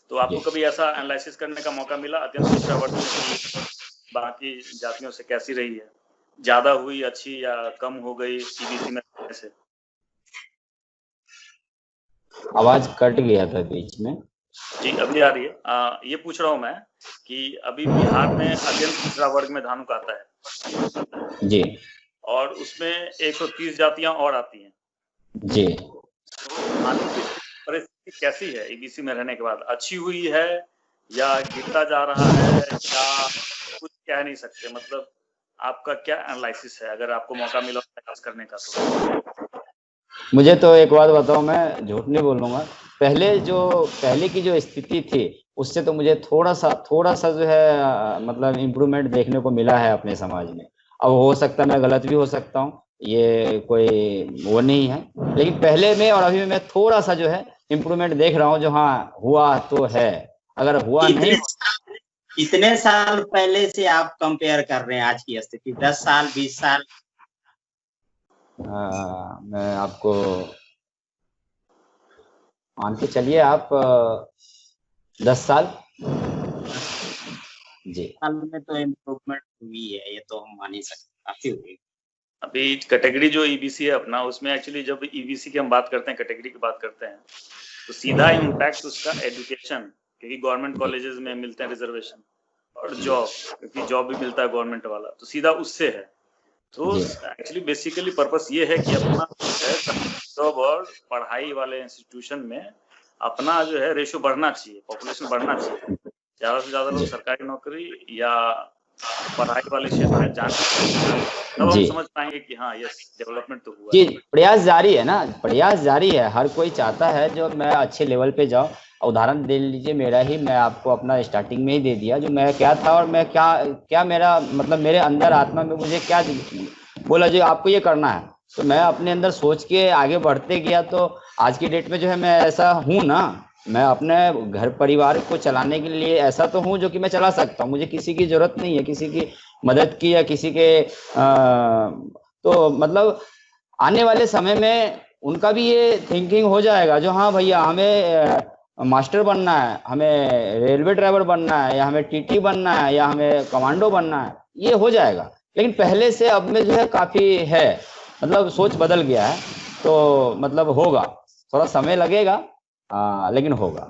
[SPEAKER 3] तो आपको कभी ऐसा एनालिसिस करने का मौका मिला अत्यंत पिछड़ा वर्ग में बाकी जातियों से कैसी रही है, ज्यादा हुई, अच्छी या कम हो गई ईबीसी में से?
[SPEAKER 2] आवाज कट गया था बीच में।
[SPEAKER 3] जी अभी आ रही है। ये पूछ रहा हूँ मैं कि अभी बिहार में अत्यंत पिछड़ा वर्ग में धानुक आता है
[SPEAKER 2] जी, और
[SPEAKER 3] उसमें 130 जातियां और आती हैं
[SPEAKER 2] जी।
[SPEAKER 3] धानुक की परिस्थिति कैसी है ईबीसी में रहने के बाद? अच्छी हुई है या गिरता जा रहा है, या कुछ कह नहीं सकते? मतलब आपका क्या एनालिसिस है अगर आपको मौका मिला एनालिसिस करने का? तो
[SPEAKER 2] मुझे तो एक बात बताओ, मैं झूठ नहीं बोलूंगा, पहले की जो स्थिति थी उससे तो मुझे थोड़ा सा जो है मतलब इम्प्रूवमेंट देखने को मिला है अपने समाज में। अब हो सकता है मैं गलत भी हो सकता हूँ, ये कोई वो नहीं है, लेकिन पहले में और अभी में मैं थोड़ा सा जो है इम्प्रूवमेंट देख रहा हूँ, जो हाँ हुआ तो है। अगर हुआ नहीं,
[SPEAKER 1] इतने साल पहले से आप कंपेयर कर रहे हैं आज की स्थिति, 10 साल 20 साल?
[SPEAKER 2] मैं आपको मान के चलिए आप 10 साल जी।
[SPEAKER 1] साल में तो इम्प्रूवमेंट हुई है, ये तो हम मान ही सकते, काफी हुई।
[SPEAKER 3] अभी कैटेगरी जो ईबीसी है अपना, उसमें एक्चुअली जब ईबीसी की हम बात करते हैं, कैटेगरी की बात करते हैं, तो सीधा इम्पैक्ट उसका एजुकेशन, क्योंकि गवर्नमेंट कॉलेजेस में मिलते हैं रिजर्वेशन, और जॉब, क्योंकि जॉब भी मिलता है गवर्नमेंट वाला, तो सीधा उससे है। तो एक्चुअली बेसिकली पर्पस ये है कि अपना जॉब और पढ़ाई वाले इंस्टीट्यूशन में अपना जो है रेशियो बढ़ना चाहिए, पॉपुलेशन बढ़ना चाहिए, ज्यादा से ज्यादा लोग सरकारी नौकरी या पढ़ाई वाले क्षेत्र में जाने, तब हम समझ पाएंगे कि हाँ यस डेवलपमेंट तो हुआ।
[SPEAKER 2] जी, प्रयास जारी है ना, प्रयास जारी है, हर कोई चाहता है जो मैं अच्छे लेवल पे जाऊं। उदाहरण दे लीजिए मेरा ही, मैं आपको अपना स्टार्टिंग में ही दे दिया जो मैं क्या था, और मैं क्या मेरा मतलब मेरे अंदर आत्मा में मुझे क्या बोला जो आपको ये करना है, तो मैं अपने अंदर सोच के आगे बढ़ते गया। तो आज की डेट में जो है मैं ऐसा हूँ ना, मैं अपने घर परिवार को चलाने के लिए ऐसा तो हूँ जो कि मैं चला सकता हूँ, मुझे किसी की जरूरत नहीं है, किसी की मदद की या किसी के तो मतलब आने वाले समय में उनका भी ये थिंकिंग हो जाएगा जो हाँ भैया हमें मास्टर बनना है, हमें रेलवे ड्राइवर बनना है, या हमें टीटी बनना है, या हमें कमांडो बनना है, ये हो जाएगा। लेकिन पहले से अब में जो है काफी है, मतलब सोच बदल गया है, तो मतलब होगा, थोड़ा समय लगेगा लेकिन होगा।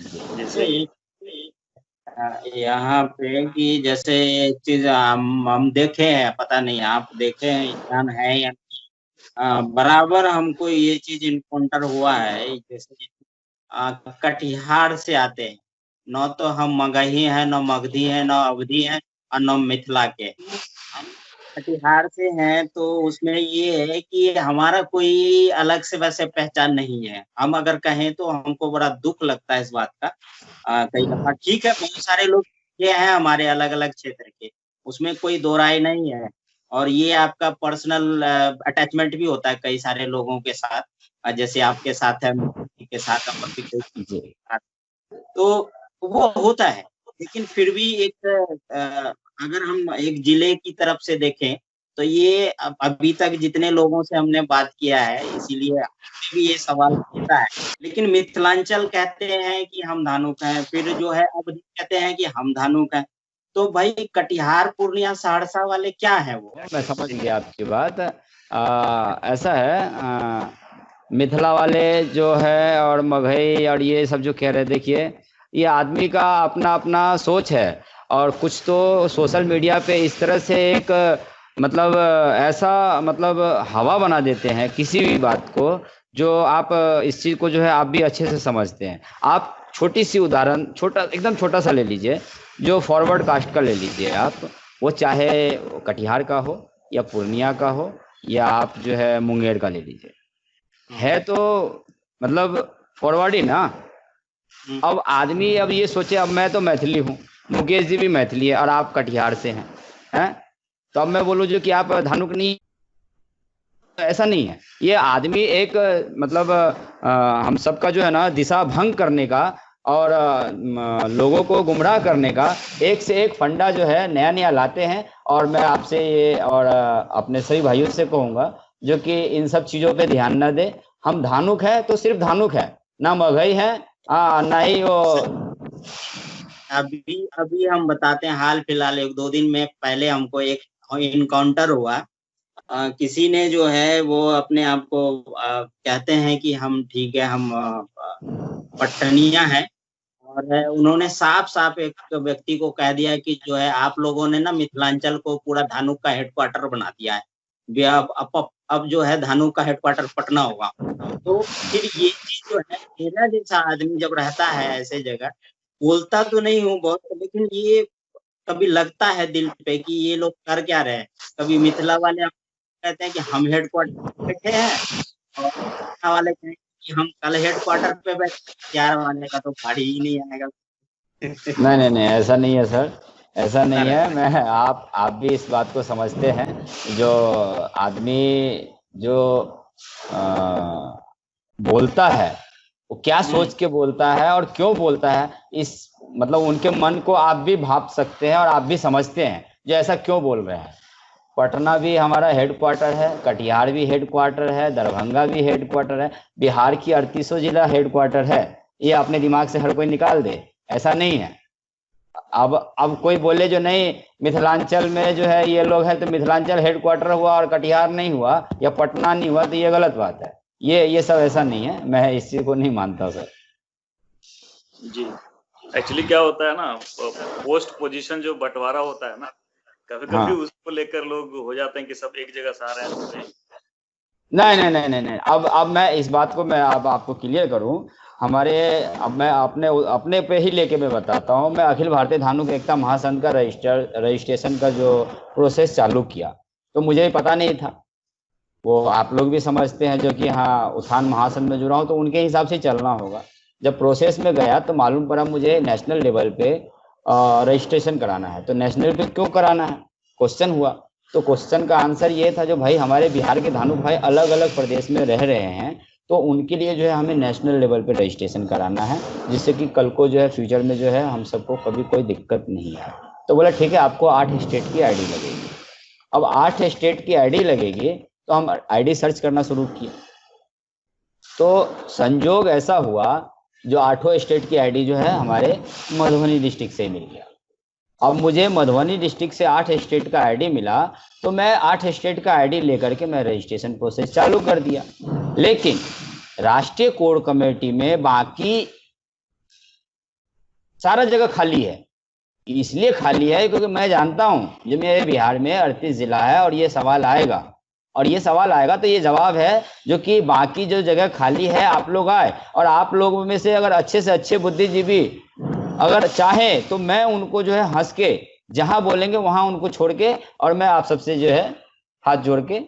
[SPEAKER 3] जैसे
[SPEAKER 1] यहाँ पे कि जैसे एक चीज हम देखे हैं, पता नहीं आप देखे हैं, ध्यान है या बराबर हमको ये चीज इनकाउंटर हुआ है। जैसे कटिहार से आते हैं, न तो हम मगही हैं, न मगधी हैं, न अवधी हैं, और न मिथिला के। हम कटिहार से हैं तो उसमें ये है कि हमारा कोई अलग से वैसे पहचान नहीं है। हम अगर कहें तो हमको बड़ा दुख लगता है इस बात का। कई दफा ठीक है, बहुत सारे लोग ये हैं हमारे अलग अलग क्षेत्र के, उसमें कोई दो राय नहीं है। और ये आपका पर्सनल अटैचमेंट भी होता है कई सारे लोगों के साथ, जैसे आपके साथ है, किसी के साथ और भी कोई के
[SPEAKER 2] जी
[SPEAKER 1] साथ। तो वो होता है। लेकिन फिर भी एक अगर हम एक जिले की तरफ से देखें तो ये अभी तक जितने लोगों से हमने बात किया है, इसीलिए आपसे भी ये सवाल होता है। लेकिन मिथिलांचल कहते हैं कि हम धानुक हैं, फिर जो है अवधी कहते हैं कि हम धानुक हैं। तो भाई कटिहार, पूर्णिया, सहरसा वाले क्या है वो?
[SPEAKER 2] मैं समझ गया आपकी बात। ऐसा है, मिथिला वाले जो है और मगही और ये सब जो कह रहे, देखिए ये आदमी का अपना अपना सोच है। और कुछ तो सोशल मीडिया पे इस तरह से एक मतलब ऐसा मतलब हवा बना देते हैं किसी भी बात को, जो आप इस चीज़ को जो है आप भी अच्छे से समझते हैं। आप छोटी सी उदाहरण, छोटा एकदम छोटा सा ले लीजिए, जो फॉरवर्ड कास्ट का ले लीजिए आप, वो चाहे कटिहार का हो या पूर्णिया का हो या आप जो है मुंगेर का ले लीजिए, है तो मतलब फॉरवर्ड ही ना। अब आदमी अब ये सोचे, अब मैं तो मैथिली हूँ, मुकेश जी भी मैथिली है और आप कटिहार से हैं, तो अब मैं बोलूँ जो कि आप धानुक नहीं, ऐसा नहीं है। ये आदमी एक मतलब हम सबका जो है ना दिशा भंग करने का और लोगों को गुमराह करने का एक से एक फंडा जो है नया नया लाते हैं। और मैं आपसे ये और अपने सभी भाइयों से कहूंगा जो कि इन सब चीजों पे ध्यान न दे। हम धानुक है तो सिर्फ धानुक है, ना मगही है, ना ही वो।
[SPEAKER 1] अभी अभी हम बताते हैं, हाल फिलहाल एक दो दिन में पहले हमको एक इनकाउंटर हुआ। किसी ने जो है वो अपने आप को कहते हैं कि हम ठीक है, हम पट्टनिया हैं। और उन्होंने साफ साफ एक व्यक्ति को कह दिया कि जो है आप लोगों ने ना मिथिलांचल को पूरा धानुक का हेडक्वार्टर बना दिया है। अब जो है धानुक का हेडक्वार्टर पटना होगा। तो फिर ये चीज जो है, मेरा जैसा आदमी जब रहता है ऐसे जगह, बोलता तो नहीं हूँ बहुत, लेकिन ये कभी लगता है दिल पे कि ये लोग कर क्या रहे हैं। कभी मिथिला वाले कहते हैं कि हम हेडक्वार्टर पे बैठे हैं, और पटना वाले कहें कि हम कल हेडक्वार्टर पे बैठे, यार वाले का तो गाड़ी ही नहीं आएगा।
[SPEAKER 2] नहीं नहीं नहीं, ऐसा नहीं है सर, ऐसा
[SPEAKER 1] होता
[SPEAKER 2] नहीं है।
[SPEAKER 1] रहता है।
[SPEAKER 2] मैं आप भी इस बात को समझते हैं। जो आदमी जो अ, बोलता है वो क्या सोच के बोलता है और क्यों बोलता है, इस मतलब उनके मन को आप भी भाप सकते हैं और आप भी समझते हैं जो ऐसा क्यों बोल रहे हैं। पटना भी हमारा हेडक्वार्टर है, कटिहार भी हेडक्वार्टर है, दरभंगा भी हेडक्वार्टर है, बिहार की 38 जिला हेडक्वार्टर है। ये अपने दिमाग से हर कोई निकाल दे, ऐसा नहीं है। अब कोई बोले जो नहीं मिथिलांचल में जो है ये लोग हैं तो मिथिलांचल हेडक्वार्टर हुआ और कटिहार नहीं हुआ या पटना नहीं हुआ, तो ये गलत बात है। ये सब ऐसा नहीं है, मैं इस चीज को नहीं मानता सर।
[SPEAKER 3] जी, एक्चुअली क्या होता है ना, पोस्ट पोजीशन जो बंटवारा होता है ना, कभी कभी
[SPEAKER 2] हाँ,
[SPEAKER 3] उसको लेकर लोग हो जाते हैं कि सब एक जगह से आ रहे हैं।
[SPEAKER 2] नहीं नहीं नहीं नहीं नहीं, अब मैं इस बात को मैं अब आपको क्लियर करूं। हमारे अब मैं अपने अपने पे ही लेके मैं बताता हूं। मैं अखिल भारतीय धानुक एकता महासंघ का रजिस्ट्रेशन का जो प्रोसेस चालू किया, तो मुझे पता नहीं था। वो आप लोग भी समझते हैं जो कि हाँ उत्थान महासंघ में जुड़ा हूँ तो उनके हिसाब से चलना होगा। जब प्रोसेस में गया तो मालूम पड़ा मुझे नेशनल लेवल पे रजिस्ट्रेशन कराना है। तो नेशनल पे क्यों कराना है, क्वेश्चन हुआ। तो क्वेश्चन का आंसर ये था जो भाई हमारे बिहार के धानुक भाई अलग अलग प्रदेश में रह रहे हैं, तो उनके लिए जो है हमें नेशनल लेवल पे रजिस्ट्रेशन कराना है, जिससे कि कल को जो है फ्यूचर में जो है हम सबको कभी कोई दिक्कत नहीं आए। तो बोला ठीक है, आपको 8 स्टेट की आईडी लगेगी। अब 8 स्टेट की आईडी लगेगी तो हम आईडी सर्च करना शुरू किए। तो संजोग ऐसा हुआ जो 8 स्टेट की आईडी जो है हमारे मधुबनी डिस्ट्रिक्ट से मिल गया। अब मुझे मधुबनी डिस्ट्रिक्ट से 8 स्टेट का आईडी मिला, तो मैं 8 स्टेट का आईडी लेकर के मैं रजिस्ट्रेशन प्रोसेस चालू कर दिया। लेकिन राष्ट्रीय कोर कमेटी में बाकी सारा जगह खाली है। इसलिए खाली है क्योंकि मैं जानता हूं जो मेरे बिहार में 38 जिला है और ये सवाल आएगा, और ये सवाल आएगा तो ये जवाब है जो कि बाकी जो जगह खाली है आप लोग आए, और आप लोगों में से अगर अच्छे से अच्छे बुद्धिजीवी अगर चाहे तो मैं उनको जो है हंस के जहां बोलेंगे वहां उनको छोड़ के और मैं आप सबसे जो है हाथ जोड़ के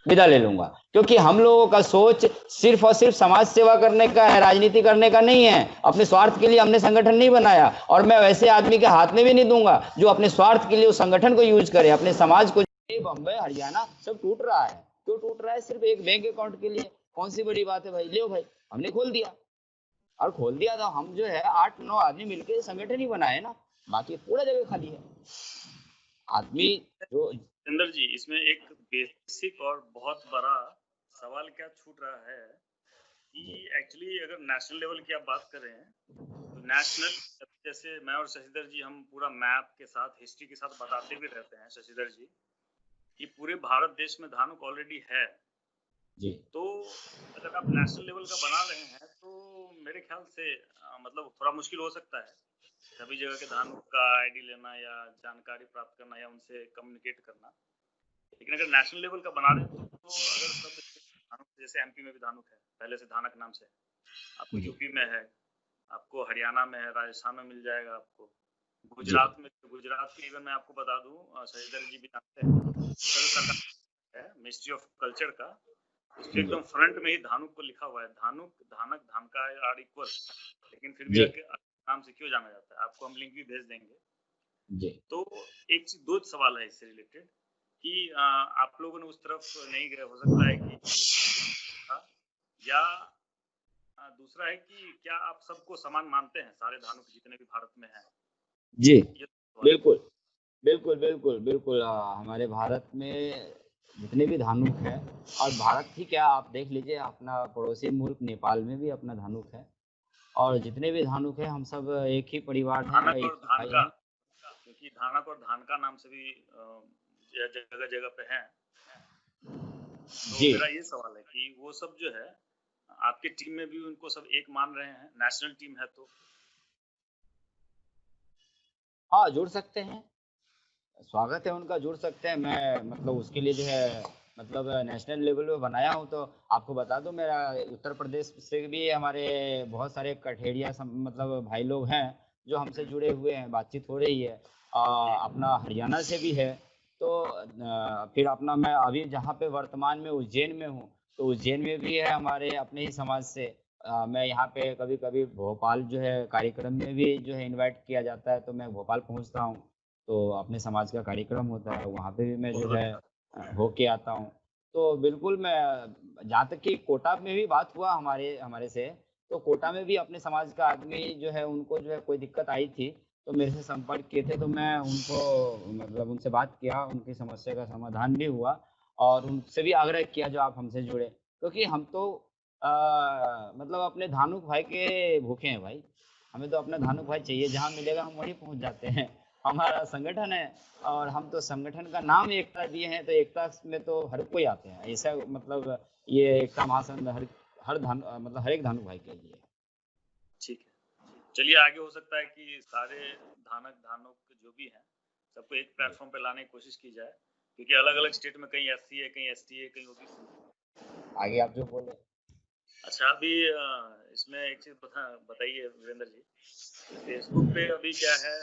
[SPEAKER 2] विदा ले लूंगा। क्योंकि हम लोगों का सोच सिर्फ और सिर्फ समाज सेवा करने का है, राजनीति करने का नहीं है। अपने स्वार्थ के लिए हमने संगठन नहीं बनाया, और मैं वैसे आदमी के हाथ में भी नहीं दूंगा जो अपने स्वार्थ के लिए उस संगठन को यूज करे, अपने समाज को। बम्बई हरियाणा सब टूट रहा है, क्यों टूट रहा है? सिर्फ एक बैंक अकाउंट के लिए। कौन सी बड़ी बात है भाई? ले भाई, हमने खोल दिया, और खोल दिया तो हम जो है 8-9 आदमी मिलकर संगठन ही बनाए ना, बाकी पूरा जगह खाली है। आदमी जो
[SPEAKER 3] जितेंद्र जी, इसमें एक बेसिक और बहुत बड़ा सवाल क्या छूट रहा है कि एक्चुअली अगर नेशनल लेवल की आप बात करें तो नेशनल, जैसे मैं और शशिधर जी हम पूरा मैप के साथ हिस्ट्री के साथ बताते भी रहते हैं शशिधर जी कि पूरे भारत देश में धानुक ऑलरेडी है
[SPEAKER 2] जी।
[SPEAKER 3] तो अगर आप नेशनल लेवल का बना रहे हैं तो मेरे ख्याल से मतलब थोड़ा मुश्किल हो सकता है सभी जगह के धानुक का आईडी लेना या जानकारी प्राप्त करना या उनसे कम्युनिकेट करना। लेकिन अगर नेशनल लेवल का बना रहे हैं तो अगर सब धानुक, जैसे एमपी में भी धानुक है पहले से, धानक नाम से, आपको यूपी में है, आपको हरियाणा में है, राजस्थान में मिल जाएगा, आपको गुजरात में, गुजरात के इवन मैं आपको बता दूं शशिधर जी भी जानते हैं, है मिनिस्ट्री ऑफ कल्चर का, उसके एकदम फ्रंट में ही धानुक को लिखा हुआ है, धानुक, धानक, धानका आर इक्वल, लेकिन फिर भी नाम से क्यों जाना जाता है? आपको हम लिंक भी भेज देंगे
[SPEAKER 2] जी।
[SPEAKER 3] तो एक चीज, दो सवाल है इससे रिलेटेड कि आप लोगों ने उस तरफ नहीं गए, हो सकता है कि या दूसरा है कि क्या आप सबको समान मानते हैं, सारे धानुक जितने भी भारत में हैं?
[SPEAKER 2] जी बिल्कुल बिल्कुल बिल्कुल बिल्कुल। हमारे भारत में जितने भी धानुक हैं, और भारत ही क्या, आप देख लीजिए अपना पड़ोसी मुल्क नेपाल में भी अपना धानुक है, और जितने भी धानुक हैं हम सब एक ही परिवार हैं,
[SPEAKER 3] धानक
[SPEAKER 2] एक
[SPEAKER 3] और
[SPEAKER 2] ही भाई
[SPEAKER 3] धानका,
[SPEAKER 2] हैं।
[SPEAKER 3] क्योंकि धानक और धानका नाम से भी जगह जगह पे हैं। तो
[SPEAKER 2] जी
[SPEAKER 3] मेरा ये सवाल है कि वो सब जो है आपके टीम में भी उनको सब एक मान रहे हैं, नेशनल टीम है तो?
[SPEAKER 2] हाँ, जुड़ सकते हैं, स्वागत है उनका, जुड़ सकते हैं। मैं मतलब उसके लिए जो है मतलब नेशनल लेवल पे बनाया हूँ। तो आपको बता दूं, मेरा उत्तर प्रदेश से भी हमारे बहुत सारे कठेरिया मतलब भाई लोग हैं जो हमसे जुड़े हुए हैं, बातचीत हो रही है। अपना हरियाणा से भी है। तो फिर अपना मैं अभी जहाँ पे वर्तमान में उज्जैन में हूँ, तो उज्जैन में भी है हमारे अपने ही समाज से। मैं यहाँ पे कभी कभी भोपाल जो है कार्यक्रम में भी जो है इनवाइट किया जाता है, तो मैं भोपाल पहुँचता हूँ, तो अपने समाज का कार्यक्रम होता है वहाँ पे भी मैं जो है होके आता हूँ। तो बिल्कुल मैं, जहाँ तक कि कोटा में भी बात हुआ हमारे हमारे से, तो कोटा में भी अपने समाज का आदमी जो है उनको जो है कोई दिक्कत आई थी, तो मेरे से संपर्क किए थे, तो मैं उनको मतलब उनसे बात किया, उनकी समस्या का समाधान भी हुआ, और उनसे भी आग्रह किया जो आप हमसे जुड़े, क्योंकि हम तो मतलब अपने धानुक भाई के भूखे हैं भाई। हमें तो अपना धानुक भाई चाहिए, जहाँ मिलेगा हम वहीं पहुंच जाते हैं। हमारा संगठन है, और हम तो संगठन का नाम एकता दिए हैं, तो एकता में तो हर कोई आते हैं, ऐसा मतलब ये एकता महासंघ हर धान मतलब हर एक धानुक भाई के लिए।
[SPEAKER 3] ठीक है, चलिए आगे हो सकता है कि सारे धानक धानुक जो भी हैं सबको एक प्लेटफॉर्म पे लाने की कोशिश की जाए, क्योंकि अलग अलग स्टेट में कहीं एससी है, कहीं एसटी है, कहीं ओबीसी।
[SPEAKER 2] आगे आप जो बोले।
[SPEAKER 3] अच्छा, अभी इसमें एक चीज बताइए वीरेंद्र जी, फेसबुक पे अभी क्या है,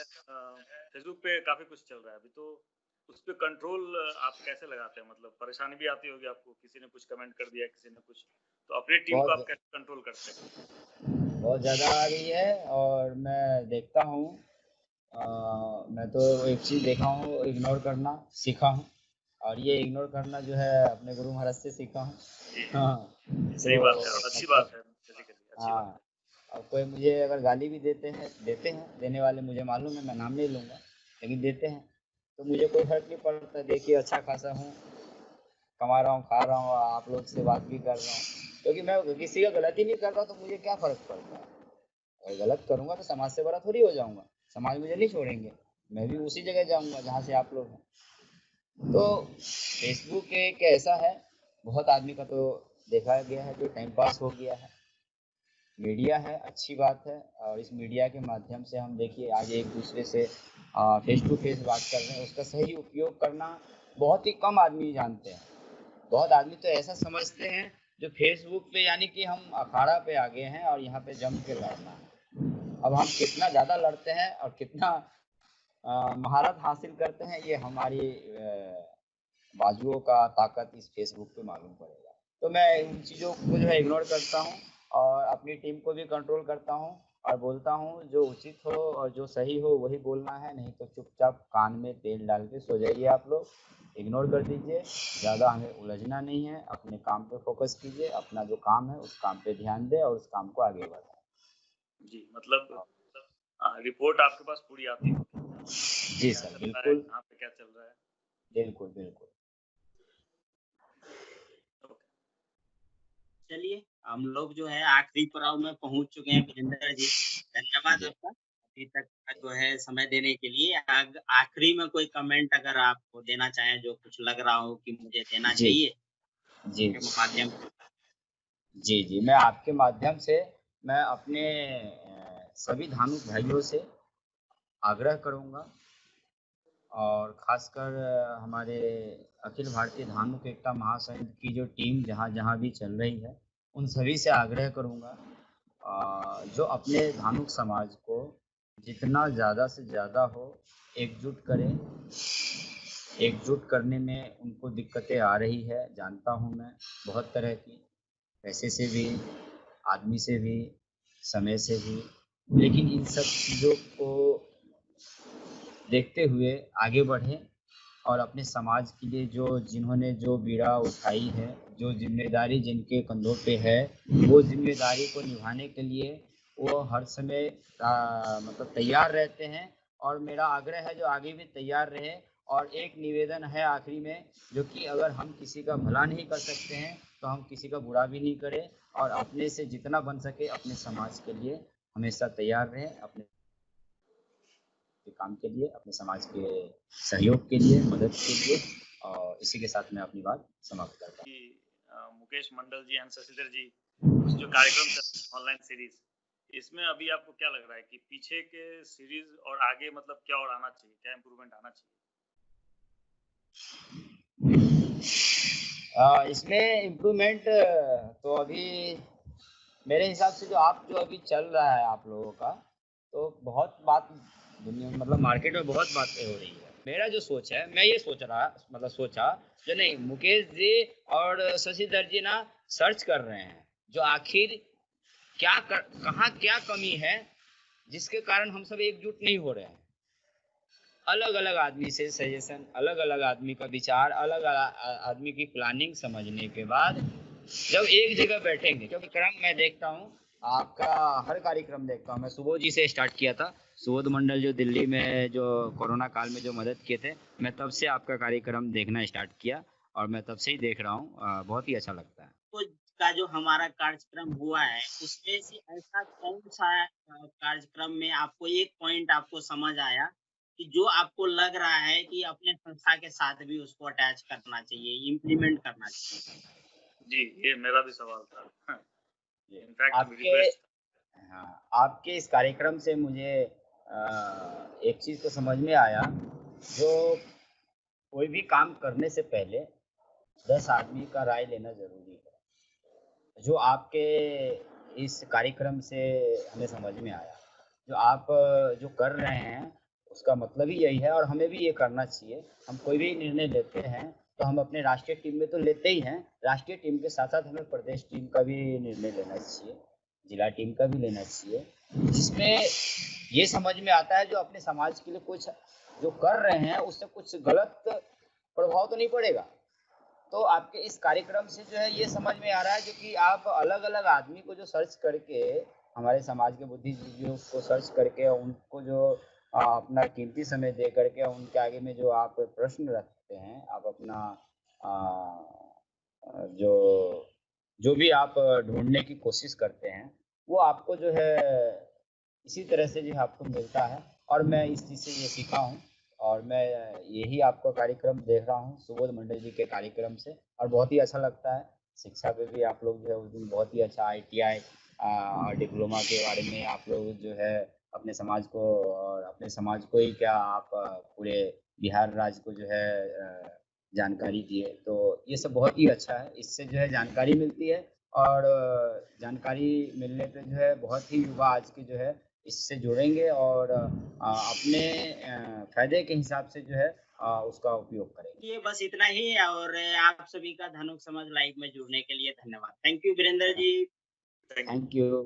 [SPEAKER 3] फेसबुक पे काफी कुछ चल रहा है अभी, तो उस पे कंट्रोल आप कैसे लगाते हैं? मतलब परेशानी भी आती होगी आपको, किसी ने कुछ कमेंट कर दिया, किसी ने कुछ, तो अपनी टीम को आप
[SPEAKER 2] बहुत
[SPEAKER 3] कैसे कंट्रोल करते हैं?
[SPEAKER 2] बहुत ज़्यादा आ रही है, और मैं देखता हूँ। मैं तो एक चीज़ देखा हूँ, इग्नोर करना सीखा हूँ, और ये इग्नोर करना जो है अपने गुरु महाराज से सीखा हूँ। हाँ,
[SPEAKER 3] सही
[SPEAKER 2] तो
[SPEAKER 3] बात है और अच्छी बात
[SPEAKER 2] मतलब
[SPEAKER 3] है, बेसिकली अच्छी बात
[SPEAKER 2] हाँ, अब कोई मुझे अगर गाली भी देते हैं देने वाले, मुझे मालूम है, मैं नाम नहीं लूँगा, लेकिन देते हैं, तो मुझे कोई फर्क नहीं पड़ता। देखिए अच्छा खासा हूँ, कमा रहा हूँ, खा रहा हूँ, आप लोग से बात भी कर रहा हूँ, क्योंकि मैं किसी का गलती नहीं कर रहा, तो मुझे क्या फर्क पड़ता है? अगर गलत करूंगा तो समाज से बड़ा थोड़ी हो जाऊंगा, समाज मुझे नहीं छोड़ेंगे, मैं भी उसी जगह जाऊंगा जहाँ से आप लोग हैं। तो फेसबुक एक ऐसा है, बहुत आदमी का तो देखा गया है जो टाइम पास हो गया है, मीडिया है, अच्छी बात है। और इस मीडिया के माध्यम से हम देखिए आज एक दूसरे से फेस टू फेस बात कर रहे हैं, उसका सही उपयोग करना बहुत ही कम आदमी जानते हैं। बहुत आदमी तो ऐसा समझते हैं जो फेसबुक पे यानी कि हम अखाड़ा पे आ गए हैं और यहाँ पे जम के लड़ना है। अब हम कितना ज़्यादा लड़ते हैं और कितना महारत हासिल करते हैं, ये हमारी बाजुओं का ताकत इस फेसबुक पे मालूम पड़ेगा। तो मैं उन चीज़ों को जो है इग्नोर करता हूँ और अपनी टीम को भी कंट्रोल करता हूँ और बोलता हूँ जो उचित हो और जो सही हो वही बोलना है, नहीं तो चुपचाप कान में तेल डाल के सो जाइए आप लोग, इग्नोर कर दीजिए। ज़्यादा हमें उलझना नहीं है, अपने काम पे फोकस कीजिए, अपना जो काम है उस काम पे ध्यान दें और उस काम को आगे बढ़ाएं।
[SPEAKER 3] जी, मतलब रिपोर्ट आपके पास पूरी आती होगी,
[SPEAKER 2] जी
[SPEAKER 3] क्या
[SPEAKER 2] सर,
[SPEAKER 3] चल रहा है,
[SPEAKER 2] बिल्कुल
[SPEAKER 3] कहाँ पे क्या चल रहा है।
[SPEAKER 2] बिल्कुल बिल्कुल।
[SPEAKER 3] ओके।
[SPEAKER 1] चलिए, हम लोग जो है आखिरी पड़ाव में पहुँच चुके हैं वीरेंद्र जी। धन्यवाद
[SPEAKER 2] जी
[SPEAKER 1] आपका अभी तक का जो है समय देने के लिए। आखिरी में कोई कमेंट अगर आप देना चाहें जो कुछ लग रहा हो कि मुझे देना
[SPEAKER 2] जी
[SPEAKER 1] चाहिए,
[SPEAKER 2] जी
[SPEAKER 1] के माध्यम से।
[SPEAKER 2] जी जी, मैं आपके माध्यम से मैं अपने सभी धानुक भाइयों से आग्रह करूंगा और खासकर हमारे अखिल भारतीय धानुक एकता महासंघ की जो टीम जहाँ जहाँ भी चल रही है, उन सभी से आग्रह करूंगा जो अपने धानुक समाज को जितना ज़्यादा से ज़्यादा हो एकजुट करें। एकजुट करने में उनको दिक्कतें आ रही है, जानता हूँ मैं, बहुत तरह की, पैसे से भी, आदमी से भी, समय से भी, लेकिन इन सब चीज़ों को देखते हुए आगे बढ़ें और अपने समाज के लिए जो जिन्होंने जो बीड़ा उठाई है, जो जिम्मेदारी जिनके कंधों पे है, वो जिम्मेदारी को निभाने के लिए वो हर समय मतलब तैयार रहते हैं और मेरा आग्रह है जो आगे भी तैयार रहे। और एक निवेदन है आखिरी में, जो कि अगर हम किसी का भला नहीं कर सकते हैं तो हम किसी का बुरा भी नहीं करें और अपने से जितना बन सके अपने समाज के लिए हमेशा तैयार रहें, अपने के काम के लिए, अपने समाज के सहयोग के लिए, मदद के लिए। और इसी के साथ मैं अपनी बात समाप्त करता हूँ।
[SPEAKER 3] कि मुकेश मंडल जी एंड शशिधर जी कुछ जो कार्यक्रम चल रहे हैं ऑनलाइन सीरीज, इसमें अभी आपको क्या लग रहा है कि पीछे के सीरीज और आगे मतलब क्या और आना चाहिए, क्या इम्प्रूवमेंट आना चाहिए?
[SPEAKER 2] इसमें इम्प्रूवमेंट तो अभी मेरे हिसाब से जो अभी चल रहा है आप लोगों का, तो बहुत बात दुनिया में मतलब मार्केट में बहुत बातें हो रही है। मेरा जो सोच है, मैं ये सोचा जो नहीं, मुकेश जी और शशिधर जी ना सर्च कर रहे हैं जो आखिर कहाँ क्या कमी है जिसके कारण हम सब एकजुट नहीं हो रहे हैं। अलग अलग आदमी से सजेशन, अलग अलग आदमी का विचार, अलग आदमी की प्लानिंग समझने के बाद जब एक जगह बैठेंगे, क्योंकि क्रम मैं देखता हूँ आपका, हर कार्यक्रम देखता हूँ मैं। सुबोध जी से स्टार्ट किया था, सुबोध मंडल जो दिल्ली में जो कोरोना काल में जो मदद किए थे, मैं तब से आपका कार्यक्रम देखना स्टार्ट किया और मैं तब से ही देख रहा हूँ, बहुत ही अच्छा लगता है।
[SPEAKER 1] तो का जो हमारा कार्यक्रम हुआ है, उसमें से ऐसा कौन-सा कार्यक्रम में आपको एक पॉइंट आपको समझ आया कि जो आपको लग रहा है कि अपने संस्था के साथ भी उसको अटैच करना चाहिए, इम्प्लीमेंट करना चाहिए?
[SPEAKER 3] जी, ये मेरा भी सवाल था।
[SPEAKER 2] जी।
[SPEAKER 3] इनफैक्ट
[SPEAKER 2] आपके
[SPEAKER 3] रिक्वेस्ट।
[SPEAKER 2] हाँ, आपके इस कार्यक्रम से मुझे एक चीज़ तो समझ में आया, जो कोई भी काम करने से पहले 10 आदमी का राय लेना ज़रूरी है। जो आपके इस कार्यक्रम से हमें समझ में आया, जो आप जो कर रहे हैं उसका मतलब ही यही है और हमें भी ये करना चाहिए। हम कोई भी निर्णय लेते हैं तो हम अपने राष्ट्रीय टीम में तो लेते ही हैं, राष्ट्रीय टीम के साथ-साथ हमें प्रदेश टीम का भी निर्णय लेना चाहिए, जिला टीम का भी लेना चाहिए। जिसमें ये समझ में आता है जो अपने समाज के लिए कुछ जो कर रहे हैं उससे कुछ गलत प्रभाव तो नहीं पड़ेगा। तो आपके इस कार्यक्रम से जो है ये समझ में आ रहा है जो कि आप अलग-अलग आदमी को जो सर्च करके, हमारे समाज के बुद्धिजीवियों को सर्च करके उनको जो अपना कीमती समय दे करके उनके आगे में जो आप प्रश्न रखते हैं, आप अपना जो जो भी आप ढूँढने की कोशिश करते हैं, वो आपको जो है इसी तरह से जो है आपको मिलता है और मैं इस चीज़ से ये सीखा हूँ और मैं यही आपका कार्यक्रम देख रहा हूँ सुबोध मंडल जी के कार्यक्रम से और बहुत ही अच्छा लगता है। शिक्षा पे भी आप लोग जो है उस दिन बहुत ही अच्छा आईटीआई और डिप्लोमा के बारे में आप लोग जो है अपने समाज को, और अपने समाज को ही क्या, आप पूरे बिहार राज्य को जो है जानकारी दिए। तो ये सब बहुत ही अच्छा है, इससे जो है जानकारी मिलती है, और जानकारी मिलने पे जो है बहुत ही युवा आज के जो है इससे जुड़ेंगे, और अपने फ़ायदे के हिसाब से जो है उसका उपयोग करेंगे।
[SPEAKER 1] ये बस इतना ही, और आप सभी का धानुक समाज लाइव में जुड़ने के लिए धन्यवाद। Thank you Virendra ji.
[SPEAKER 3] Thank you.
[SPEAKER 2] Thank you.